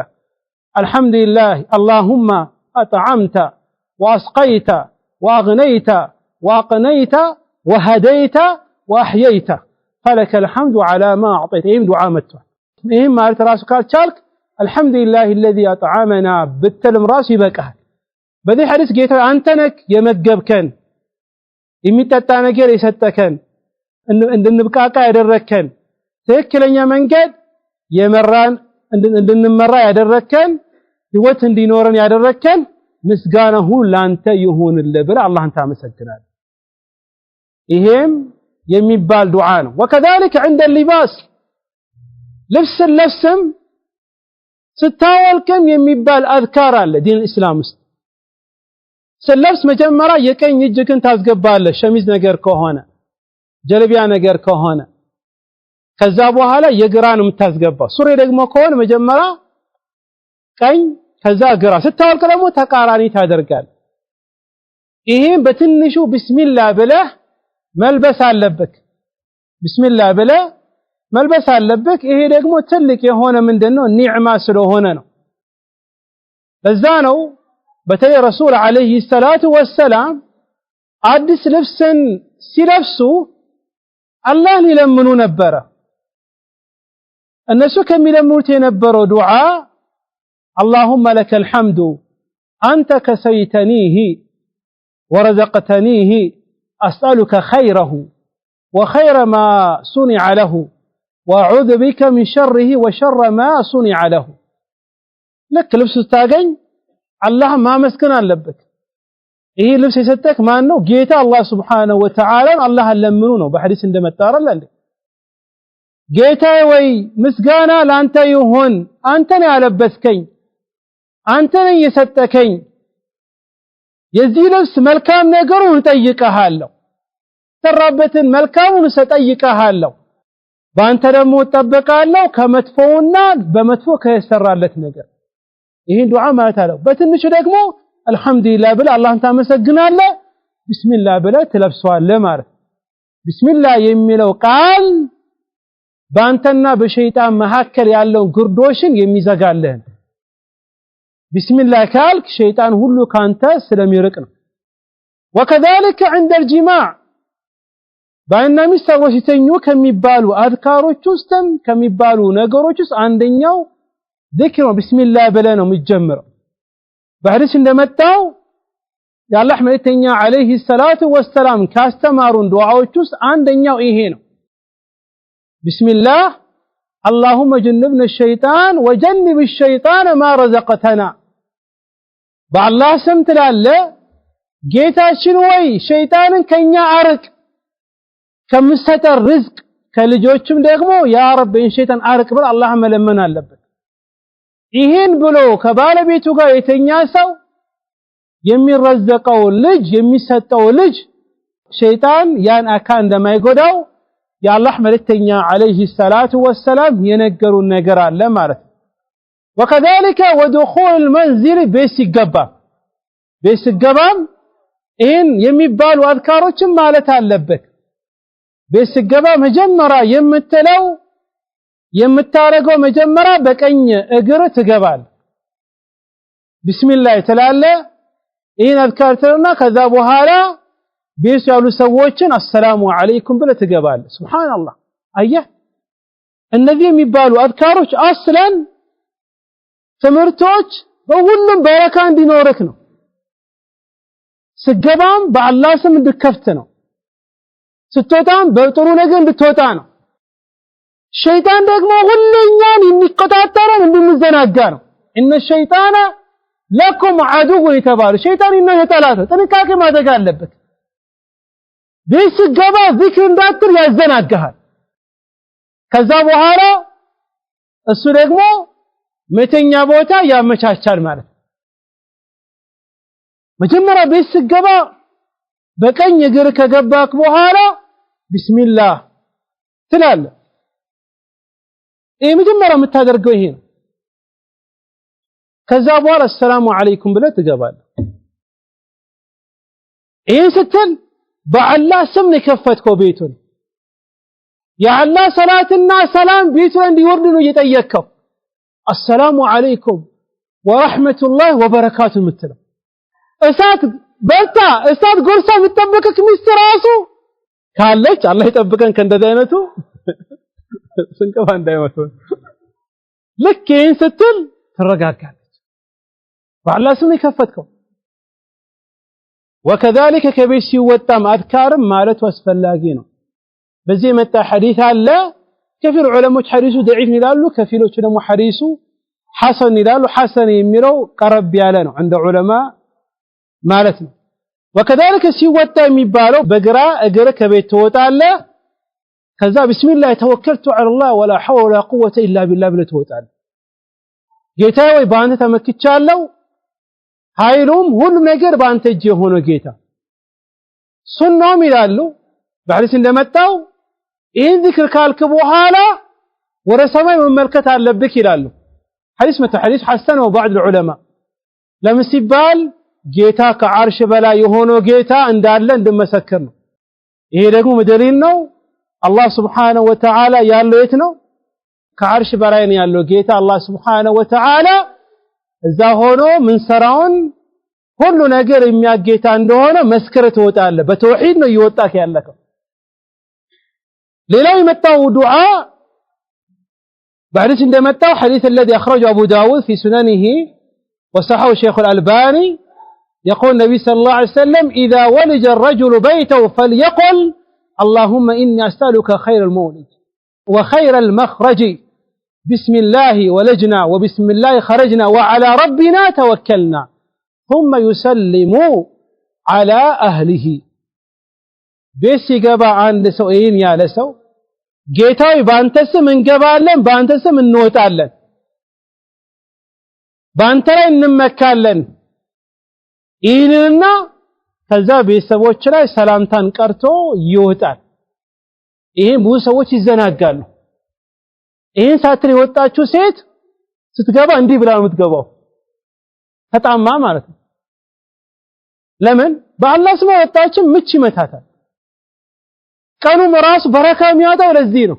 Speaker 1: الحمد لله اللهم أطعمت وأسقيت وأغنيت وأقنيت وهديت وأحييت فلك الحمد على ما أعطيت ይህም ዱዓ መጥቷል። ይህም ማለት ራሱ ካልቻልክ الحمد لله الذي أطعمنا ብትልም ራሱ ይበቃል። በዚህ ሐዲስ ጌታ አንተ ነህ የመገብከን የሚጠጣ ነገር የሰጠከን እንድንብቃቃ ያደረከን ትክክለኛ መንገድ የመራን እንድንመራ ያደረከን ህይወት እንዲኖረን ያደረከን ምስጋና ሁሉ ላንተ ይሁንልህ ብለህ አላህን ታመሰግናለህ። ይሄም የሚባል ዱዓ ነው። وكذلك عند اللباس ልብስ ለብስም ስታወልቅም የሚባል አዝካር አለ ዲን እስላም ውስጥ። ስለብስ መጀመሪያ የቀኝ እጅህን ታስገባለህ ሸሚዝ ነገር ከሆነ ጀለቢያ ነገር ከሆነ ከዛ በኋላ የግራን የምታስገባው። ሱሪ ደግሞ ከሆነ መጀመሪያ ቀኝ ከዛ ግራ ስታወልቅ ደግሞ ተቃራኒ ታደርጋለህ። ይሄን በትንሹ ቢስሚላህ ብለህ መልበስ አለብህ። ቢስሚላህ ብለህ መልበስ አለብህ። ይሄ ደግሞ ትልቅ የሆነ ምንድነው ኒዕማ ስለሆነ ነው። በዛ ነው በተለይ ረሱል አለይሂ ሰላቱ ወሰላም አዲስ ልብስን ሲለብሱ አላህን ይለምኑ ነበረ። እነሱ ከሚለምኑት የነበረው ዱዓ اللهم لك الحمد أنت كسيتنيه ورزقتنيه أسألك خيره وخير ما صنع له وأعوذ بك من شره وشر ما صنع له. لك لبس تاغن الله ما مسكن አለበት። ይሄ ልብስ የሰጠክ ማን ነው? ጌታ አላህ Subhanahu Wa Ta'ala አላህ ለምኑ ነው በሐዲስ እንደመጣረለ እንዴ። ጌታዬ ወይ ምስጋና ላንተ ይሁን፣ አንተ ነህ ያለበስከኝ፣ አንተ ነህ የሰጠከኝ። የዚህ ልብስ መልካም ነገሩን እጠይቅሃለሁ፣ ሰራበትን መልካሙን እጠይቅሃለሁ፣ በአንተ ደግሞ እጠበቃለሁ ከመጥፎውና በመጥፎ ከሰራለት ነገር። ይሄን ዱዓ ማለት አለው። በትንሹ ደግሞ አልহামዱሊላህ ብለህ አላህን ታመሰግናለህ፣ ቢስሚላህ ብለህ ትለብሰዋለህ ማለት። ቢስሚላህ የሚለው ቃል በአንተና በሸይጣን መካከል ያለውን ግርዶሽን የሚዘጋልህ። ቢስሚላህ ካልክ ሸይጣን ሁሉ ካንተ ስለሚርቅ ነው። وكذلك عند الجماع ባይና ሚስት ሰዎች ሲተኙ ከሚባሉ አዝካሮች ውስጥም ከሚባሉ ነገሮች ውስጥ አንደኛው ዚክር ነው። ቢስሚላህ ብለህ ነው የሚጀምረው። በሐዲስ እንደመጣው የአላህ መልእክተኛ አለይሂ ሰላቱ ወሰላም ካስተማሩን ዱዓዎች ውስጥ አንደኛው ይሄ ነው። ቢስሚላህ اللهم جنبنا الشيطان وجنب الشيطان ما رزقتنا። በአላህ ስም ትላለህ ጌታችን ወይ ሸይጣንን ከኛ አርቅ፣ ከምሰጠን ርዝቅ ከልጆችም ደግሞ ያ ረብ ሸይጣን አርቅ ብለህ አላህ መለመን አለበት። ይሄን ብሎ ከባለቤቱ ጋር የተኛ ሰው የሚረዘቀው ልጅ የሚሰጠው ልጅ ሸይጣን ያን አካል እንደማይጎዳው የአላህ መልእክተኛ አለይሂ ሰላቱ ወሰላም የነገሩን ነገር አለ ማለት ነው። وكذلك ودخول المنزل ቤት ሲገባም ይሄን የሚባሉ አዝካሮችን ማለት አለበት። ቤት ሲገባ መጀመሪያ የምታረገው መጀመሪያ በቀኝ እግር ትገባል። ቢስሚላህ ትላለህ። ይሄን አዝካር ትልና ከዛ በኋላ ቤት ያሉ ሰዎችን አሰላሙ አለይኩም ብለህ ትገባለህ። ሱብሃንአላህ። አየህ እነዚህ የሚባሉ አዝካሮች አስለን ትምህርቶች በሁሉም በረካ እንዲኖርክ ነው። ስገባም በአላህ ስም እንድከፍት ነው። ስትወጣም በጥሩ ነገር እንድትወጣ ነው። ሸይጣን ደግሞ ሁሉኛን የሚቆጣጠረን እንድንዘናጋ ነው። እነ ሸይጣን ለኩም አዱው የተባለ ሸይጣን እና ጠላት ጥንቃቄ ማድረግ አለበት። ቤት ስገባ ዚክር እንዳትር ያዘናጋሃል ከዛ በኋላ እሱ ደግሞ መተኛ ቦታ ያመቻቻል ማለት መጀመሪያ ቤት ስገባ በቀኝ እግር ከገባክ በኋላ ቢስሚላህ ትላለህ መጀመሪያ የምታደርገው ይሄ ነው ከዛ በኋላ ሰላም አለይኩም ብለህ ትገባለህ ይሄን ስትል በአላህ ስም ነው የከፈትከው ቤቱን የአላህ ሰላትና ሰላም ቤቱ ላይ እንዲወርድ ነው እየጠየቅከው السلام عليكم ورحمة الله وبركاته ምትለው እሳት በልታ እሳት ጎርሳ የምትጠብቅክ ሚስት ራሱ ካለች አላህ ይጠብቀን ከእንደዚህ አይነቱ ስንቀባ እንዳይመጡ ልክ ይሄን ስትል ትረጋጋለች በአላህ ስም የከፈትከው وكذلك ከቤት ሲወጣም አድካርም ማለት አስፈላጊ ነው በዚህ መጣ ሐዲስ አለ كثير علماء حديثه ضعيف ይላሉ ከፊሎቹ ደግሞ ሐዲሱ ሐሰን ይላሉ ሐሰን የሚለው ቀረብ ያለ ነው عند علماء ማለት ነው وكذلك ሲወጣ የሚባለው በግራ እግር ከቤት ትወጣለህ ከዛ ቢስሚላህ ተወከልቱ على الله ولا حول ولا قوه الا بالله ብለህ ትወጣለህ ጌታዬ ወይ ባንተ ተመክቻለሁ ኃይሉም ሁሉ ነገር ባንተ እጅ የሆነ ጌታ ሱናም ይላሉ በሐዲስ እንደመጣው ይህን ذكر ካልክ በኋላ ወደ ሰማይ መመልከት አለብክ ይላሉ ሐዲስ መተ ሐዲስ ሐሰን وبعض العلماء ለምን ሲባል ጌታ ከዓርሽ በላይ የሆነው ጌታ እንዳለ እንደመሰከር ነው ይሄ ደግሞ መደሊል ነው አላህ Subhanahu Wa Ta'ala ያለው የት ነው ከዓርሽ በላይ ነው ያለው ጌታ አላህ Subhanahu Wa Ta'ala እዛ ሆኖ ምን ሰራውን ሁሉ ነገር የሚያጌታ እንደሆነ መስከረ ትወጣለህ በተውሂድ ነው ይወጣክ ያለከው ሌላው የመጣው ዱዓ بعد እንደመጣው حديث الذي اخرجه ابو داود في سننه وصححه الشيخ الألباني يقول النبي صلى الله عليه وسلم اذا ولج الرجل بيته فليقل اللهم اني اسالك خير المولد وخير المخرج بسم الله ولجنا وبسم الله خرجنا وعلى ربنا توكلنا ثم يسلم على اهله ቤት ሲገባ አንድ ሰው ይሄን ያለ ሰው ጌታዬ ባንተ ስም እንገባለን ባንተ ስም እንወጣለን ባንተ ላይ እንመካለን ይሄንና ከዛ ቤተሰቦች ላይ ሰላምታን ቀርቶ ይወጣል ይሄ ብዙ ሰዎች ይዘናጋሉ ይሄን ሳትል የወጣችው ሴት ስትገባ እንዲህ ብላ ነው የምትገባው ተጣማ ማለት ነው ለምን በአላህ ስም ወጣችን ምች ይመታታል ቀኑ ራሱ በረካ የሚያወጣው ለዚህ ነው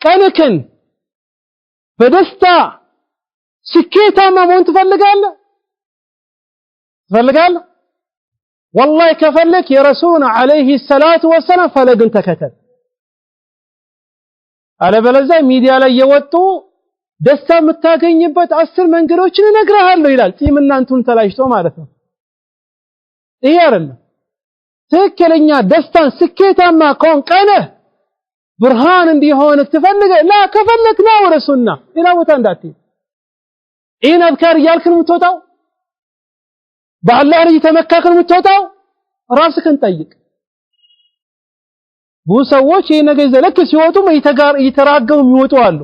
Speaker 1: ቀንክን በደስታ ስኬታማ መሆን ትፈልጋለህ والله ከፈለክ የረሱልና አለይሂ ሰላቱ ወሰላም ፈለግን ተከተል አለበለዚያ ሚዲያ ላይ የወጡ ደስታ የምታገኝበት 10 መንገዶችን እነግርሃለሁ ይላል ጢምና እንቱን ተላሽቶ ማለት ነው ይሄ አይደለም ትክክለኛ ደስታን ስኬታማ ኮን ቀነ ብርሃን እንዲሆን ትፈልገ ላ ከፈለክ ነው ረሱልና ኢላ ቦታ እንዳትይ ይሄን አዝካር ያልከን የምትወጣው በአላህ ላይ ተመካከል የምትወጣው ራስህን ጠይቅ ብዙ ሰዎች ይሄ ነገር ዘለክ ሲወጡ እየተራገሙ የሚወጡ አሉ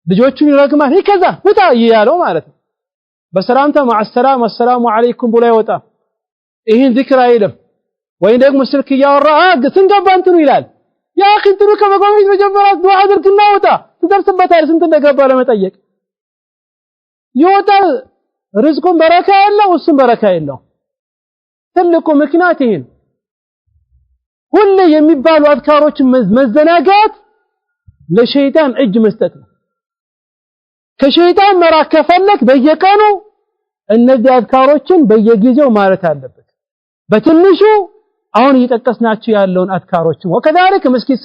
Speaker 1: ልጆቹን ይረግማል ከዛ ውጣ ይያለው ማለት ነው በሰላምታ ማሰላም አሰላሙ አለይኩም ብሎ ይወጣ ይሄን ذكر አይልም ወይ ደግሞ ስልክ ያወራ ስንገባ እንትኑ ይላል ያ እንትኑ ከመጎብኘት መጀመሪያ ዱዓ አድርግና ወጣ ትደርስበታለህ ስንት እንደገባ ለመጠየቅ ይወጣል ርዝቁን በረካ ያለው እሱም በረካ የለው ትልቁ ምክንያት ይሄ ሁሉ የሚባሉ አዝካሮችን መዘናጋት ለሸይጣን እጅ መስጠት ነው ከሸይጣን መራቅ ከፈለክ በየቀኑ እነዚህ አዝካሮችን በየጊዜው ማለት አለበት በትንሹ አሁን እየጠቀስናቸው ያለውን አዝካሮችን ወከዛልክ መስጊድ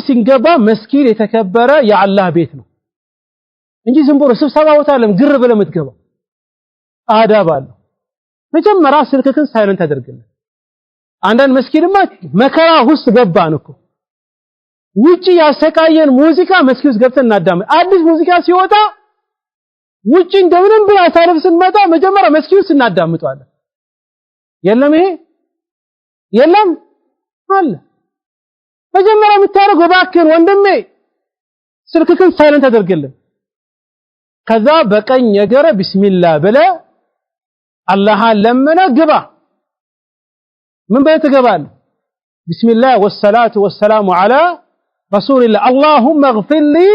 Speaker 1: ስንገባ መስጊድ የተከበረ የአላህ ቤት ነው እንጂ ዝም ብሎ ስብሰባ ቦታ ለም ግር ብለህ የምትገባው አዳብ አለው መጀመሪያ ስልክህን ሳይለንት አድርግልህ አንዳንድ መስጊድማ መከራ ውስጥ ገባን እኮ ውጪ ያሰቃየን ሙዚቃ መስጊድ ውስጥ ገብተን እናዳምጥ አዲስ ሙዚቃ ሲወጣ ውጪ እንደምንም ብላ ሳለፍ ስንመጣ መጀመሪያ መስጊድ ውስጥ እናዳምጣለን የለም ይሄ የለም አለ መጀመሪያ የምታደርገው እባክህን ወንድሜ ስልክህን ሳይለንት አድርግልን ከዛ በቀኝ የገረ ቢስሚላህ ብለ አላህን ለመነ ግባ ምን በይ ትገባለህ ቢስሚላህ ወሰላቱ ወሰላሙ ዐላ ረሱሊላህ اللهم اغفر لي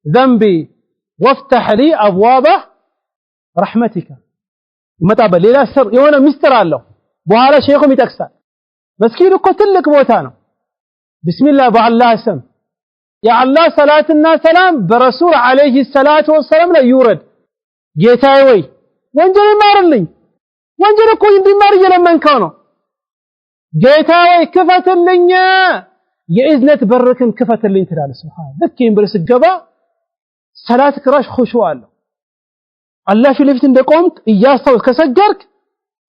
Speaker 1: ذنبي وافتح لي ابواب رحمتك መጣበ ሌላ ሰር የሆነ ሚስጥር አለው በኋላ ሼኹም ይጠቅሳል መስጊዱ እኮ ትልቅ ቦታ ነው ቢስሚላህ በአላህ ስም የአላህ ሰላትና ሰላም በረሱል አለይሂ ሰላቱ ወሰለም ላይ ይውረድ ጌታዬ ወይ ወንጀል ይማርልኝ ወንጀል እኮ እንዲማር እየለመንከው ነው ጌታዬ ክፈትልኝ የእዝነት በርክን ክፈትልኝ ትላለህ ሱብሃን ልክም ብለህ ስትገባ ሰላት ክራሽ ኹሹዕ አለው አላህ ፊት ለፊት እንደቆምክ እያስተውል ከሰገርክ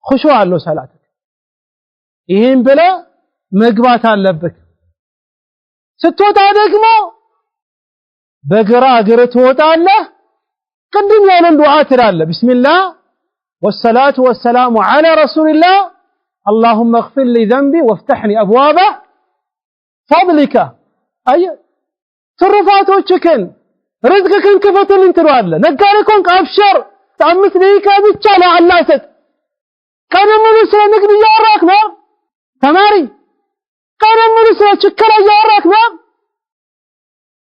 Speaker 1: ኹሹዕ አለው ሰላት ይሄን ብለ መግባት አለበት ስትወጣ ደግሞ በግራ እግር ትወጣለህ ቅድም ያለን ዱዓ ትላለህ ቢስሚላህ والصلاه والسلام على رسول الله اللهم اغفر لي ذنبي وافتح لي ابواب فضلك اي ትርፋቶችከን ርዝቅከን ክፈትልኝ ትላለህ ነጋዴ ኮንክ አብሽር 5 ደቂቃ ብቻ ለአላህ ሰጥ ከደሙሉ ስለ ንግድ እያወራክ ነው ተማሪ ከደሙሉ ስለ ችክራ እያወራክ ነው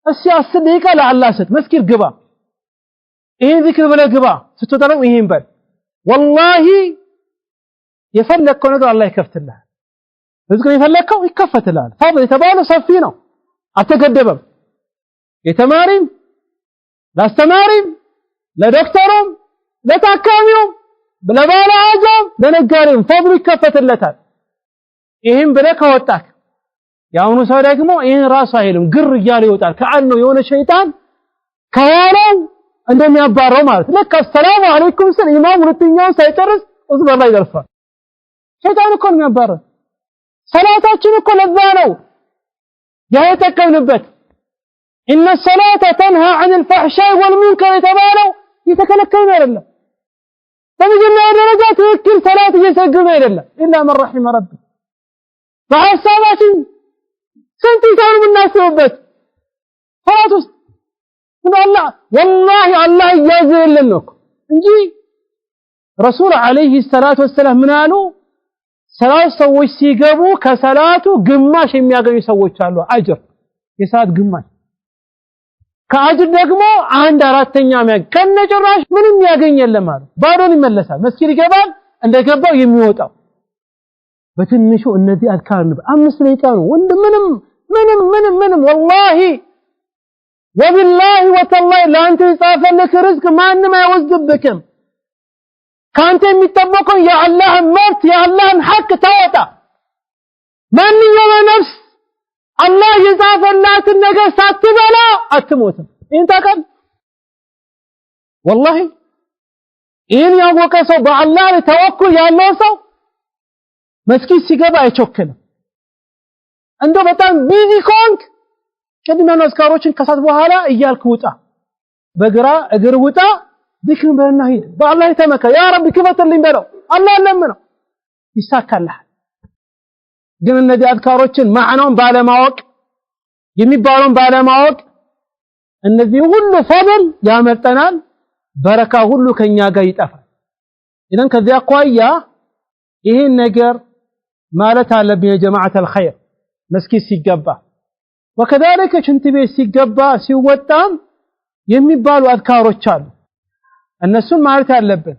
Speaker 1: እሺ 10 ደቂቃ ለአላህ ሰጥ መስጊድ ግባ ይሄን ዚክር ብለህ ግባ ስትወጣው ይሄን በል والله የፈለከው ነገር አላህ ይከፍትልሃል ርዝቅ የፈለከው ይከፈትልሃል ፈضل የተባለው ሰፊ ነው አትገደበም የተማሪም ለአስተማሪም ለዶክተሩም ለታካሚውም ለባለ ሀጃም ለነጋዴም ፈضل ይከፈትለታል ይሄን ብለህ ከወጣክ ያውኑ ሰው ደግሞ ይሄን ራሱ አይልም ግር እያለ ይወጣል ከአንዱ የሆነ ሸይጣን ከያለው እንደሚያባረው ማለት ለካ ሰላም አለይኩም ሰል ኢማም ሁለተኛው ሳይጨርስ ኡዝበር ላይ ደርሷል ሸይጣን እኮ ነው የሚያባረው ሰላታችን እኮ ለዛ ነው ያተቀምንበት ان الصلاه تنهى عن الفحشاء والمنكر የተባለው የተከለከለ አይደለም በመጀመሪያ ደረጃ ትክክል ሰላት እየሰገደ አይደለም الا من رحم ربي በሐሳባችን ስንት ሰው የምናስብበት ሰላት ውስጥ الله والله الله يجازيልን ነው እንጂ ረሱል አለይሂ ሰላቱ ወሰለም ምን አሉ ሰላት ሰዎች ሲገቡ ከሰላቱ ግማሽ የሚያገኙ ሰዎች አሉ አጅር የሰዓት ግማሽ ከአጅር ደግሞ 1/4 የሚያገኝ ከነጭራሽ ምንም ያገኝ የለም አሉ ባዶን ይመለሳል መስጊድ ይገባል እንደገባው የሚወጣው በትንሹ እነዚህ አዝካር 5 ደቂቃ ነው ወንድ ምንም والله وبالله وتالله ላንተ ይጻፈልክ ርዝቅ ማንም አይወስድብክም ካንተ የሚጠበቀው የአላህ መብት የአላህን ሐቅ ተወጣ ማንኛውም ነፍስ አላህ የጻፈላትን ነገር ሳትበላ አትሞትም ይሄን ታውቃለህ والله ይሄን ያወቀ ሰው በአላህ ላይ ተወኩል ያለው ሰው መስጊድ ሲገባ አይቸኩልም እንደው በጣም ቢዚ ኮንክ ቅድመ አዝካሮችን ከሳት በኋላ እያልክ ውጣ በግራ እግር ውጣ ذكر በእና ሂድ በአላህ ተመካ ያ ረቢ ክፈትልኝ በለው አላህ ለምነው ይሳካልሃል ግን እነዚህ አዝካሮችን ማዕናውን ባለማወቅ የሚባለውን ባለማወቅ እነዚህ ሁሉ ፈضል ያመጣናል በረካ ሁሉ ከኛ ጋር ይጠፋል ኢነን ከዚያ አኳያ ይሄን ነገር ማለት አለብኝ የጀማዓት الخير መስጊድ ሲገባ وكذلك ሽንት ቤት ሲገባ ሲወጣም የሚባሉ አዝካሮች አሉ እነሱን ማለት አለብን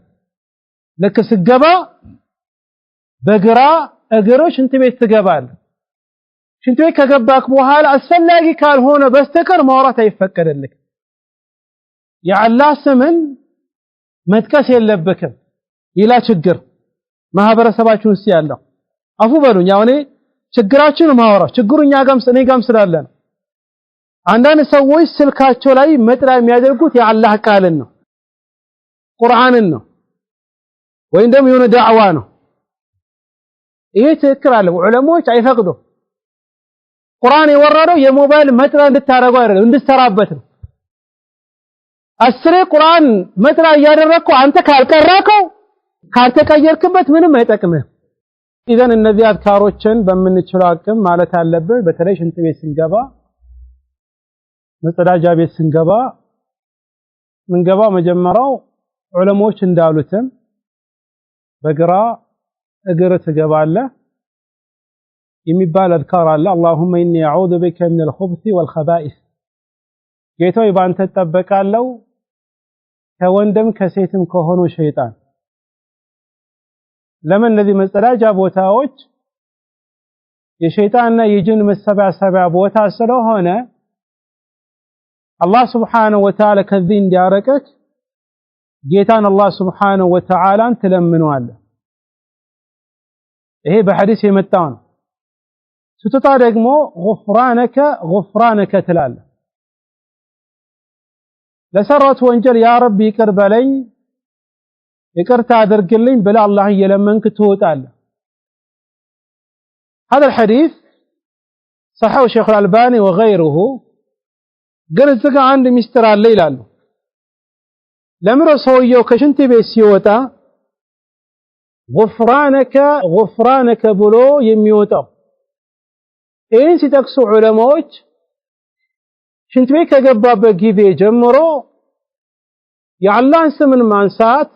Speaker 1: ለክ ሲገባ በግራ እግሮች ሽንት ቤት ትገባለህ ሽንት ቤት ከገባክ በኋላ አስፈላጊ ካልሆነ በስተቀር ማውራት አይፈቀድልክ የአላህ ስምን መጥቀስ የለበክም ይላ ችግር ማህበረሰባችን ውስጥ ያለው አፉ በሉኝ ያው እኔ ችግራችን ማወራው ችግሩኛ ጋም ስላለ ነው አንዳንድ ሰዎች ስልካቸው ላይ መጥራ የሚያደርጉት የአላህ ቃልን ነው ቁርአንን ነው ወይም ደግሞ የሆነ ዳዕዋ ነው ይሄ ትክክል አለ ዑለሞች አይፈቅዱ ቁርአን የወረደው የሞባይል መጥራ እንድታረጋው አይደለም እንድትሰራበት ነው አስሬ ቁርአን መጥራ ያደረከው አንተ ካልቀራከው ካልተቀየርክበት ምንም አይጠቅምህ ኢዘን እነዚህ አዝካሮችን በምንችለው አቅም ማለት አለብን። በተለይ ሽንት ቤት ስንገባ፣ መጸዳጃ ቤት ስንገባ ምንገባው መጀመሪያው ዑለሞች እንዳሉትም በግራ እግር ትገባለህ የሚባል አዝካር አለ። اللهم اني اعوذ بك من الخبث والخبائث ጌታዬ ባንተ ተጠበቃለሁ ከወንድም ከሴትም ከሆኑ ሸይጣን። ለምን እነዚህ መጸዳጃ ቦታዎች የሸይጣንና የጅን መሰባሰቢያ ቦታ ስለሆነ አላህ Subhanahu Wa Ta'ala ከዚህ እንዲያረቀክ ጌታን አላህ Subhanahu Wa Ta'ala ትለምነዋለህ። ይሄ በሐዲስ የመጣው ነው። ስትወጣ ደግሞ غفرانك ትላለህ። ለሰራት ወንጀል ያ ረቢ ይቅር በለኝ ይቅርታ አድርግልኝ ብለህ አላህ እየለመንክ ትወጣለህ። هذا الحديث صححه الشيخ الألباني وغيره ግን እዚህ ጋር አንድ ሚስጥር አለ ይላሉ። ለምሮ ሰውየው ከሽንት ቤት ሲወጣ غفرانك ብሎ የሚወጣው ይህን ሲጠቅሱ ዑለማዎች ሽንት ቤት ከገባበት ጊዜ ጀምሮ የአላህን ስምን ማንሳት፣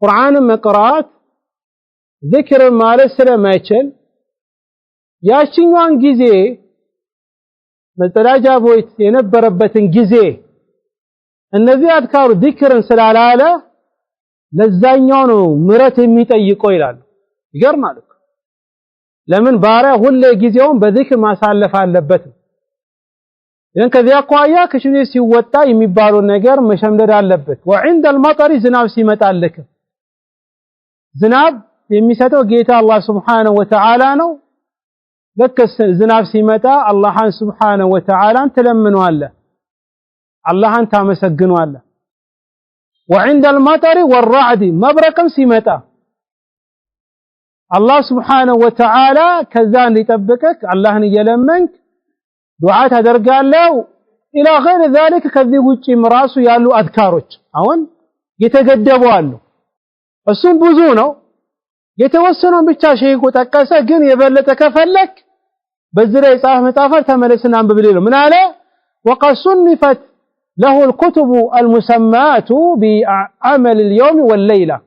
Speaker 1: ቁርአንን መቅራት፣ ዚክር ማለት ስለማይችል ያችኛዋን ጊዜ መጸዳጃ ቤት የነበረበትን ጊዜ እነዚህ አዝካሩ ዚክርን ስላላለ ለዛኛው ነው ምሕረት የሚጠይቀው ይላሉ። ይገርማል። ለምን ባሪያ ሁሌ ጊዜውን በዚክር ማሳለፍ አለበት። ይሄን ከዚያ አኳያ ከሽንት ሲወጣ የሚባለው ነገር መሸምደድ አለበት። وعند المطر ዝናብ ሲመጣልክ ዝናብ የሚሰጠው ጌታ አላህ Subhanahu Wa Ta'ala ነው። ልክ ዝናብ ሲመጣ አላህን Subhanahu Wa Ta'ala ትለምነዋለህ፣ አላህን ታመሰግነዋለህ። وعند المطر والرعد መብረቅም ሲመጣ አላህ Subhanahu Wa Ta'ala ከዛ እንዲጠብቅክ አላህን እየለመንክ ዱዓ ታደርጋለህ። ኢላ غير ذلك ከዚህ ውጪም ራሱ ያሉ አዝካሮች አሁን የተገደቡ አሉ። እሱም ብዙ ነው። የተወሰነው ብቻ ሸይኹ ጠቀሰ። ግን የበለጠ ከፈለክ በዚህ ላይ ጻፍ መጻፈር ተመለስና አንብብ ሊሉ ምን አለ وقد صنفت له الكتب المسمات بعمل اليوم والليلة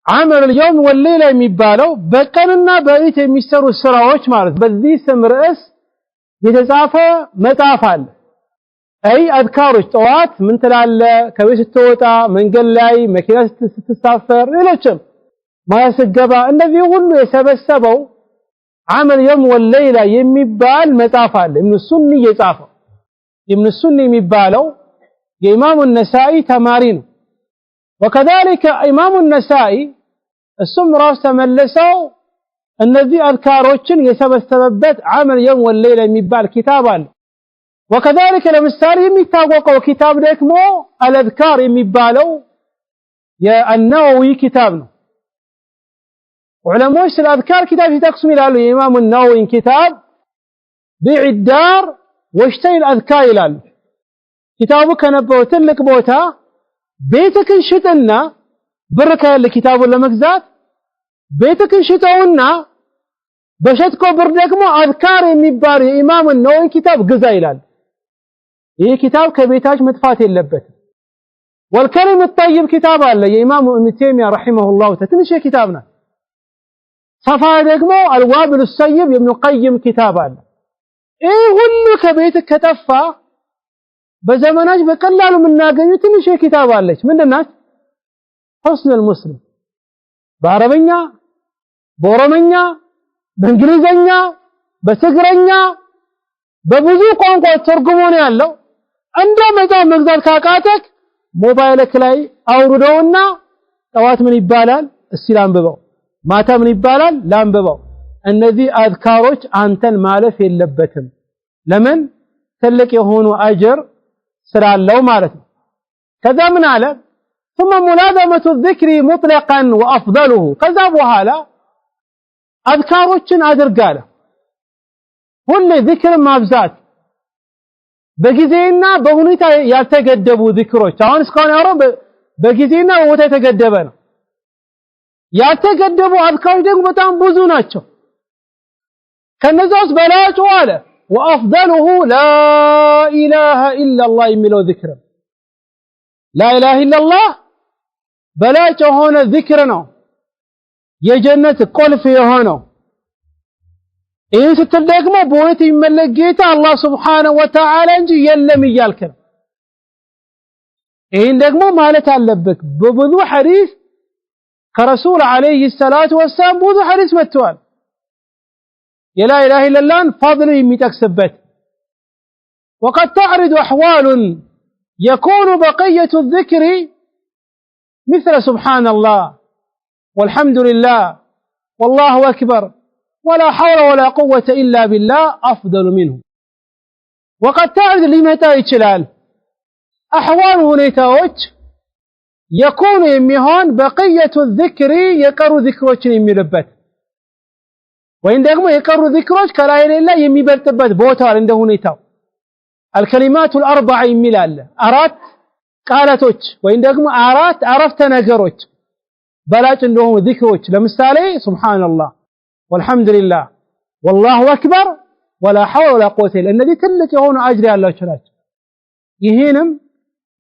Speaker 1: عمل اليوم والليلة የሚባለው በቀንና በሌሊት የሚሰሩ ስራዎች ማለት በዚህ ስም ርዕስ የተጻፈ መጽሐፍ አለ። አይ አዝካሮች ጠዋት ምን ትላለህ፣ ከቤት ስትወጣ፣ መንገድ ላይ መኪና ስትሳፈር፣ ሌሎችም ማያስገባ እንደዚህ ሁሉ የሰበሰበው عمل يوم والليلة የሚባል መጽሐፍ አለ። ኢብኑ ሱኒ የጻፈው ኢብኑ ሱኒ የሚባለው የኢማሙ ነሳኢ ተማሪ ነው። وكذلك ኢማሙ ነሳኢ እሱም ራስ ተመለሰው እነዚህ አዝካሮችን የሰበሰበበት عمل يوم والليلة የሚባል ኪታብ አለ። وكذلك ለምሳሌ የሚታወቀው ኪታብ ደግሞ አልአዝካር የሚባለው የአነወዊ ኪታብ ነው። ዑለሞች ስለ አዝካር ኪታብ ሲጠቅሱ ይላሉ የኢማሙ ነወዊ ኪታብ ቢዕ ዳር ወሽተይ አዝካር ይላሉ። ኪታቡ ከነበረው ትልቅ ቦታ ቤትክን ሽጥና ብር ካለ ኪታቡን ለመግዛት ቤትክን ሽጠውና በሸጥኮ ብር ደግሞ አዝካር የሚባል የኢማሙ ነወዊ ኪታብ ግዛ ይላል። ይህ ኪታብ ከቤታች መጥፋት የለበትም። ወልከሊም الطيب ኪታብ አለ የኢማሙ ኢብኑ ተይሚያ ረሂመሁላህ ትንሽ ኪታብ ነው። ሰፋ ደግሞ አልዋብል السيب የኢብኑ ቀይም ኪታብ አለ። ይህ ሁሉ ከቤት ከጠፋ በዘመናች በቀላሉ የምናገኘው ትንሽ ኪታብ አለች። ምንድነው? حسن المسلم በአረበኛ፣ በኦሮምኛ፣ በእንግሊዘኛ፣ በትግረኛ በብዙ ቋንቋ ተርጉሞ ነው ያለው። እንደ መጽሐፍ መግዛት ካቃተክ ሞባይልክ ላይ አውርደውና ጠዋት ምን ይባላል እስቲ ላንብበው፣ ማታ ምን ይባላል ላንብበው። እነዚህ አዝካሮች አንተን ማለፍ የለበትም። ለምን? ትልቅ የሆኑ አጅር ስላለው ማለት ነው። ከዛ ምን አለ ثم ملازمة الذكر مطلقا وأفضله ከዛ በኋላ አዝካሮችን አድርጋለ ሁሌ ዚክር ማብዛት በጊዜና በሁኔታ ያልተገደቡ ዚክሮች። አሁን እስካሁን ያወራው በጊዜና በቦታ የተገደበ ነው። ያልተገደቡ አዝካሮች ደግሞ በጣም ብዙ ናቸው ከነዛስ በላጩ አለ وافضله لا اله الا الله የሚለው ذكر لا اله الا الله በላጭ ሆነ ذكر ነው የጀነት ቁልፍ የሆነው ይህ ስትል ደግሞ በእውነት የሚመለክ ጌታ አላህ Subhanahu Wa Ta'ala እንጂ የለም እያልክ ነው ይህን ደግሞ ማለት አለበት በብዙ ሐዲስ ከረሱል አለይሂ ሰላቱ ወሰለም ብዙ ሐዲስ መጥቷል የላ ኢላሃ ኢላላህ ፈضል የሚጠቅስበት وقد تعرض احوال يكون بقيه الذكر مثل سبحان الله والحمد لله والله اكبر ولا حول ولا قوه الا بالله افضل منه وقد تعرض لمتى يشلال احوال ሁኔታዎች يكون የሚሆን بقيه الذكر የቀሩ ذكሮችን የሚልበት ወይም ደግሞ የቀሩ ذكሮች ከላይ ሌላ የሚበልጥበት ቦታው እንደ ሁኔታው الكلمات الاربع የሚል አለ አራት ቃላቶች ወይም ደግሞ አራት አረፍተ ነገሮች በላጭ እንደሆኑ ذكሮች ለምሳሌ ሱብሃንአላህ والحمدلله والله اكبر ولا حول ولا قوه الا እነዚህ ትልቅ የሆኑ አጅር ያላቸው ናቸው ይሄንም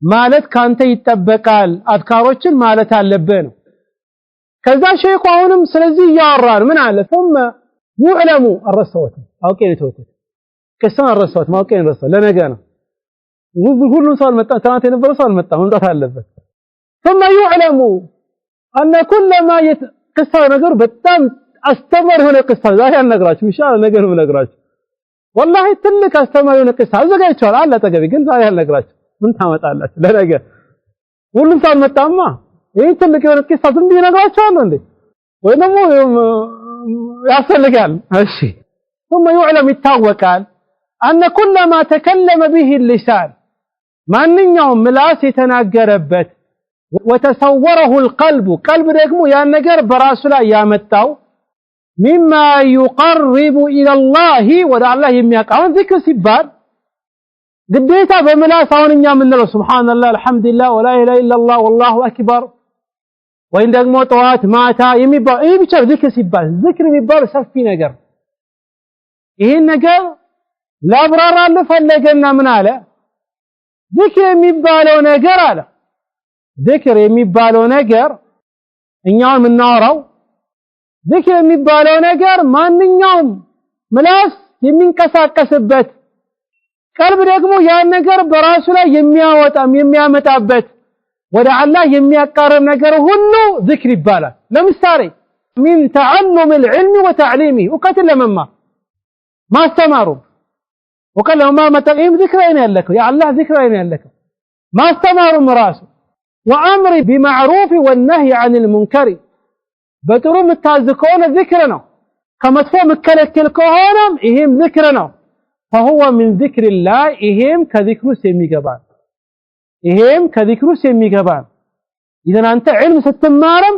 Speaker 1: ማለት ካንተ ይተበቃል አድካሮችን ማለት አለበት ነው ከዛ ሼኹ አሁንም ስለዚህ ያወራል ምን አለ ثم يعلم الرسوت አውቄ ተወኩት ከሰማ الرسوت ማውቄ ረሰው ለነገ ነው ሁሉ ሰው መጣ ታንተ የነበረ ሰው መጣ መምጣት አለበት ثم يعلم ان كل ما قصه ነገር በጣም አስተማሪ ሆነ ቅሳ ዛሬ አልነግራችሁ ኢንሻአላህ ነገ ነው የምነግራችሁ والله ትልቅ አስተማሪ ሆነ ቅሳ አዘጋጅቷል አለ ተገቢ ግን ዛሬ አልነግራችሁ ምን ታመጣላችሁ ለነገ ሁሉም ሰው መጣማ ይሄ ትልቅ የሆነ ቅሳ ዝም ብዬ እነግራችኋለሁ እንዴ ወይ ደግሞ ያስፈልጋል እሺ ثم يعلم ይታወቃል ان كل ما تكلم به اللسان ማንኛውም ምላስ የተናገረበት وتصوره القلب قلب ደግሞ ያን ነገር በራሱ ላይ ያመጣው مما يقرب الى الله ወደ አላህ የሚያቃውን ذكر ሲባል ግዴታ በምላስ አሁንኛ ምንለው ሱብሃንአላህ አልহামዱሊላህ ወላ ኢላሃ ኢላላህ والله اكبر ወይም ደግሞ ጠዋት ማታ የሚባል ይሄ ብቻ ذكر ሲባል ذكر የሚባል ሰፊ ነገር ይሄን ነገር ላብራራለ ፈለገና ምን አለ ذكر የሚባለው ነገር አለ ذكر የሚባለው ነገር እኛው ምናወራው ذكر የሚባለው ነገር ማንኛውም ምላስ የሚንቀሳቀስበት ቀልብ ደግሞ ያን ነገር በራሱ ላይ የሚያመጣበት ወደ አላህ የሚያቃርብ ነገር ሁሉ ذكر ይባላል ለምሳሌ من تعلم العلم وتعليمه እውቀት ለመማር ማስተማሩ እውቀት ለመማር መጠቀም ذكر አይነ ያለከው የአላህ ذكر አይነ ያለከው ማስተማሩ ራሱ وامر بمعروف والنهي عن المنكر በጥሩ ምታዝ ከሆነ ذكر ነው ከመጥፎ መከለከል ከሆነም ይሄም ذكر ነው فهو من ذكر الله ይሄም ከذكሩ የሚገባል ይሄም ከذكሩ የሚገባል ኢዘን አንተ ዒልም ስትማርም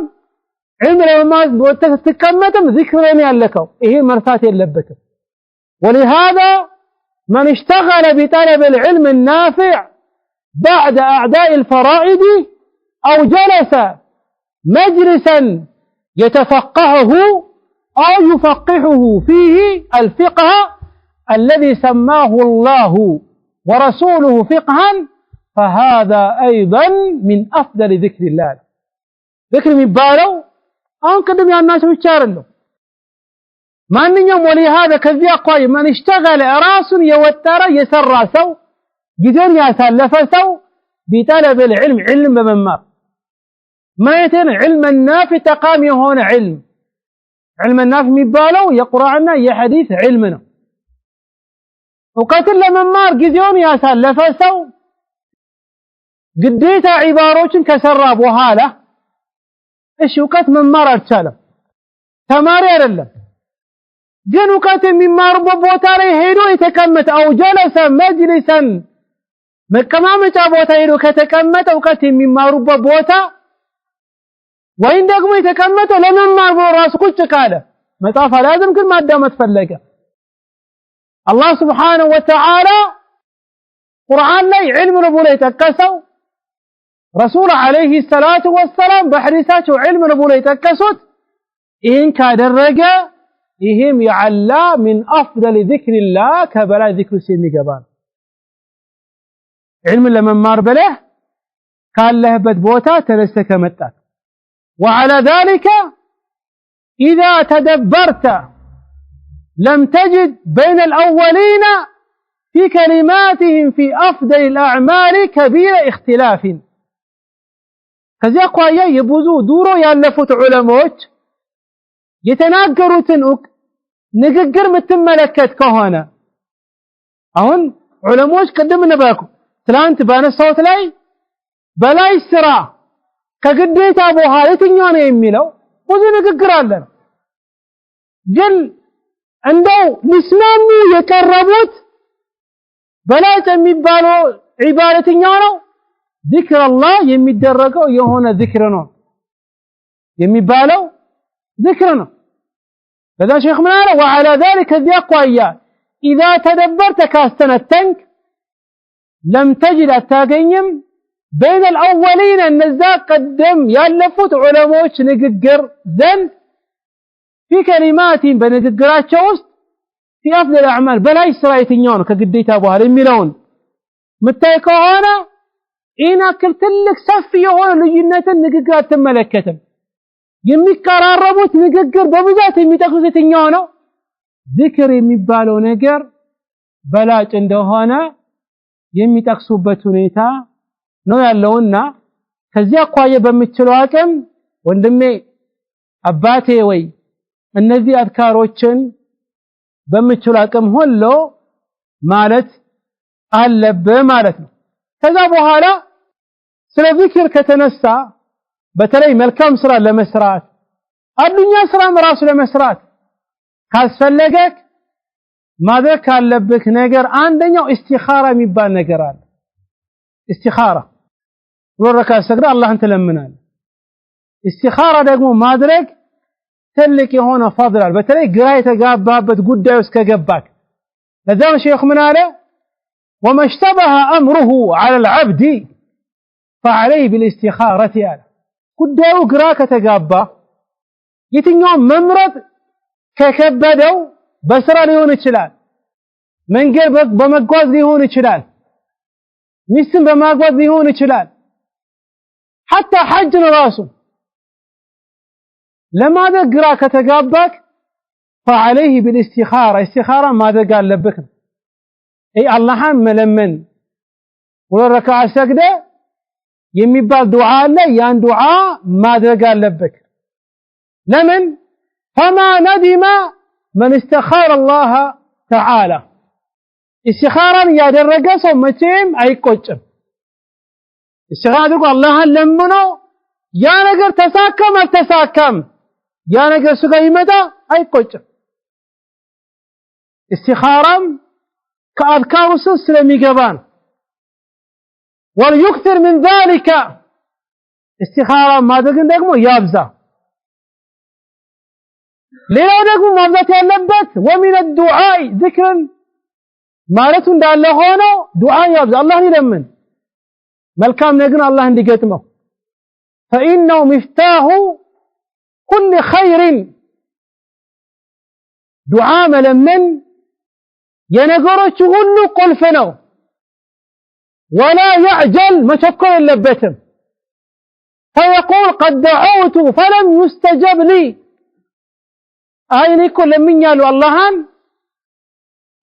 Speaker 1: ዒልም ለማዝ ወጥተህ ስትቀመጥም ذكر ነው ያለከው ይሄ መርሳት የለበትም ولهذا من اشتغل بطلب العلم النافع بعد أعداء الفرائض أو جلس مجلسا يتفقهه أو يفقهه فيه الفقه الذي سماه الله ورسوله فقها فهذا أيضا من أفضل ذكر الله ذكر مبالو أنقدم يا الناس بيتشارلو من يوم ولهذا كذي أقوي من اشتغل راس يوتر يسر سو جدن يسلف سو بطلب العلم علم بممار ما يتن علم النافي تقامي هون علم النافي مبالو يقرأ عنا يحديث علمنا وقتل لممار جدن يسلف سو قديتا عباروችን ከሰራ በኋላ እሺ ወቀት መማር አልቻለም ተማሪ አይደለም ግን ወቀት የሚማርበት ቦታ ላይ ሄዶ የተቀመጠ አው ጀለሰ መጅሊሰን መቀማመጫ ቦታ ሄዶ ከተቀመጠ ወቀት የሚማሩበት ቦታ ወይም ደግሞ የተቀመጠ ለመማር በራሱ ቁጭ ካለ መጣፍ አላዝም ግን ማዳመጥ ፈለገ አላህ Subhanahu Wa Ta'ala ቁርአን ላይ ዒልም ነው ብሎ የተከሰው رسول عليه الصلاة والسلام بحديثاته علم نبوله يتكسوت ይህን ካደረገ ይህም ያዓላ ሚን አፍደል ዚክሪላህ ከበላይ ዚክር ውስጥ የሚገባ ነው። ዒልምን ለመማር ብለህ ካለህበት ቦታ ተነስተህ ከመጣህ وعلى ذلك إذا تدبرت لم تجد بين الأولين في كلماتهم في أفضل الأعمال كبير اختلاف ከዚያ አኳያ የብዙ ዱሮ ያለፉት ዑለሞች የተናገሩትን ንግግር የምትመለከት ከሆነ አሁን ዑለሞች ቅድም ነበርኩ ትላንት ባነሳሁት ላይ በላይ ስራ ከግዴታ በኋላ የትኛው ነው የሚለው ብዙ ንግግር አለ። ግን እንደው ሊስማሙ የቀረቡት በላይ የሚባለው ዒባደተኛው ነው ዚክር አላህ የሚደረገው የሆነ ዚክር ነው የሚባለው ذكر ነው። ለዛ ሼክ ምን አለ وعلى ذلك ذيقوا إذا تدبرت كاستنتنك لم تجد التاقيم بين الأولين النزاق قدم يالفوت علموش نققر ذن في كلمات بنققرات شوست في أفضل الأعمال بلا إسرائيتين كقديت أبوها للملون متايكو هنا إنا كلتلك سفي هنا لجنة نققرات تملكتم የሚቀራረቡት ንግግር በብዛት የሚጠቅሱት የትኛው ነው? ዚክር የሚባለው ነገር በላጭ እንደሆነ የሚጠቅሱበት ሁኔታ ነው ያለውና ከዚያ አኳያ በሚችለው አቅም ወንድሜ አባቴ ወይ እነዚህ አዝካሮችን በሚችለው አቅም ሁሉ ማለት አለብህ ማለት ነው። ከዛ በኋላ ስለ ዚክር ከተነሳ በተለይ መልካም ስራ ለመስራት አዱኛ ስራም ራሱ ለመስራት ካስፈለገክ ማድረግ ካለብህ ነገር አንደኛው ኢስቲኻራ የሚባል ነገር አለ። ኢስቲኻራ ወረካ ሰግዳ አላህን ትለምናለህ። ኢስቲኻራ ደግሞ ማድረግ ትልቅ የሆነ ፈድል በተለይ ግራ የተጋባበት ጉዳይ ውስጥ ከገባክ ለዛም ሼክ ምን አለ وما اشتبه امره على العبد فعليه بالاستخارة አለ ጉዳዩ ግራ ከተጋባ የትኛው መምረጥ ከከበደው በስራ ሊሆን ይችላል መንገድ በመጓዝ ሊሆን ይችላል ሚስትን በማግባት ሊሆን ይችላል حتى حج ራሱ ለማድረግ ግራ ከተጋባክ فعليه بالاستخارة استخارة ማድረግ አለብህ አላህን መለመን ወረካ ሰግደ የሚባል ዱዓ አለ ያን ዱዓ ማድረግ አለበት። ለምን فما ندم من استخار الله تعالى استخارን ያደረገ ሰው መቼም አይቆጭም። استخار አድርጎ አላህን ለምኖ ያ ነገር ተሳካም አልተሳካም ያ ነገር እሱ ጋር ይመጣ አይቆጭም። استخارም ከአዝካሩ ውስጥ ስለሚገባ ነው። وليكثر من ذلك استخارة ما دقن دقمو يابزا ليلو دقمو مابزات يالبت ومن الدعاء ذكرا مالتون دا الله هونو دعاء يابزا الله يلمن ملكام نقن الله اندي قتمو فإنه مفتاح كل خير دعاء ملمن ينقروا شغلو قلفنو ولا يعجل مشكل اللبتم فيقول قد دعوت فلم يستجب لي أين كل من يالو اللهان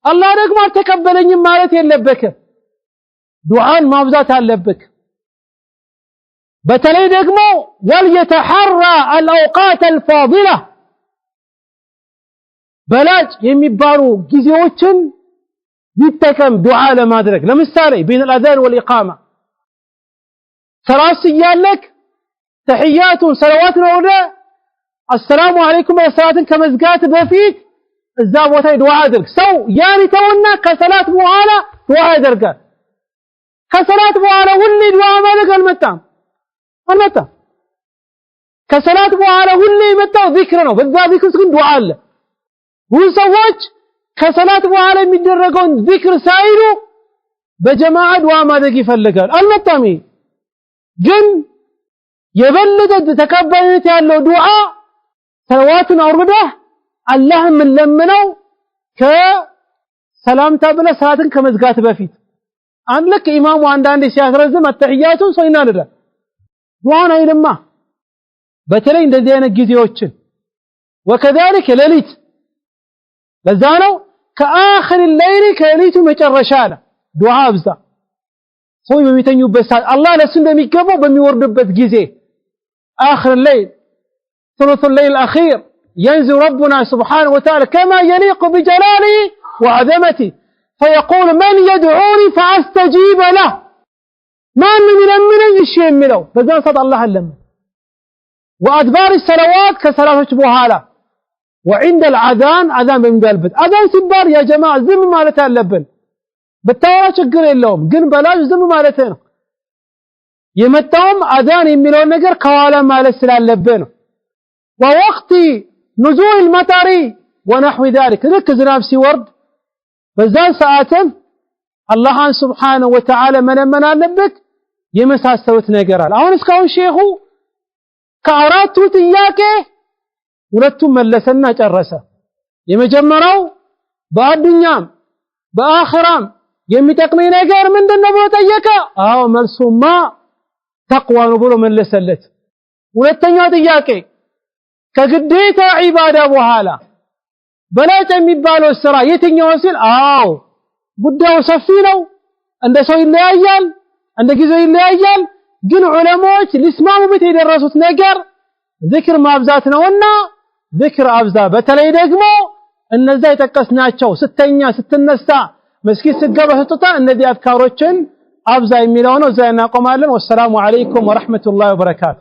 Speaker 1: الله رقم تقبلني مالت يلبك دعاء مابزات اللبك بتلي رقمه وليتحرى الأوقات الفاضلة بلاج يمبارو جزيوتشن يتكم دعاء لما أدرك لمثالي بين الأذان والإقامة سراسي يالك تحيات صلوات الأولى السلام عليكم والصلاة كمزقات بفيك الزاب وتاي دعاء أدرك سو يعني تونا كصلاة معالة دعاء أدرك كصلاة معالة ولي دعاء مالك المتام كصلاة معالة ولي متام ذكرنا بالذات ذكر سكن دعاء له ويسوّج ከሰላት በኋላ የሚደረገውን ዚክር ሳይሉ በጀማዓ ዱዓ ማድረግ ይፈልጋል። አልመጣም። ግን የበለጠ ተቀባይነት ያለው ዱዓ ሰለዋትን አውርደህ አላህን ምን ለምነው ከሰላምታ ብለህ ሰላትን ከመዝጋት በፊት አንድ ልክ ኢማሙ አንዳንዴ ሲያስረዝም አተህያቱን ሰው ይናደዳል ዱዓን አይልማ በተለይ እንደዚህ አይነት ጊዜዎችን وكذلك ሌሊት ለዛ ነው ከአኺር الليل ከሌሊቱ መጨረሻ ነው ዱዓ አብዛ ሰው በሚተኙበት ሰዓት አላህ ለሱ እንደሚገባው በሚወርድበት ጊዜ آخر الليل ثلث الليل الأخير ينزل ربنا سبحانه وتعالى كما يليق بجلاله وعظمته فيقول من يدعوني فأستجيب له ما من الشيء منه بذان صد الله اللهم وأدبار الصلوات كصلاة بوهالة وعند الأذان أذان بمقلبت أذان سبار يا جماعة زم مالتها اللبن بالتوراة شكر اللهم قل بلاش زم مالتها يمتهم أذان يميلون نقر كوالا مال السلال اللبن ووقت نزول المطر ونحو ذلك ركز نفسي ورد بزان ساعتين الله سبحانه وتعالى من አለበት የመሳሰሉት ነገር አለ አሁን እስካሁን ሼኹ ከአራቱ ጥያቄ ሁለቱም መለሰና ጨረሰ የመጀመሪያው በአዱኛም በአኺራም የሚጠቅመኝ ነገር ምንድነው ብሎ ጠየቀ አዎ መልሱማ ተቅዋ ነው ብሎ መለሰለት ሁለተኛው ጥያቄ ከግዴታ ዒባዳ በኋላ በላጭ የሚባለው ስራ የትኛው ሲል አዎ ጉዳዩ ሰፊ ነው እንደ ሰው ይለያያል እንደ ጊዜው ይለያያል ግን ዑለማዎች ሊስማሙበት የደረሱት ነገር ዚክር ማብዛት ነውና ዚክር አብዛ በተለይ ደግሞ እነዛ የጠቀስናቸው ስተኛ ስትነሳ መስጊድ ስትገባ ስትወጣ እነዚህ አዝካሮችን አብዛ የሚለው ነው እዛ እናቆማለን ወሰላሙ አለይኩም ወራህመቱላሂ ወበረካቱ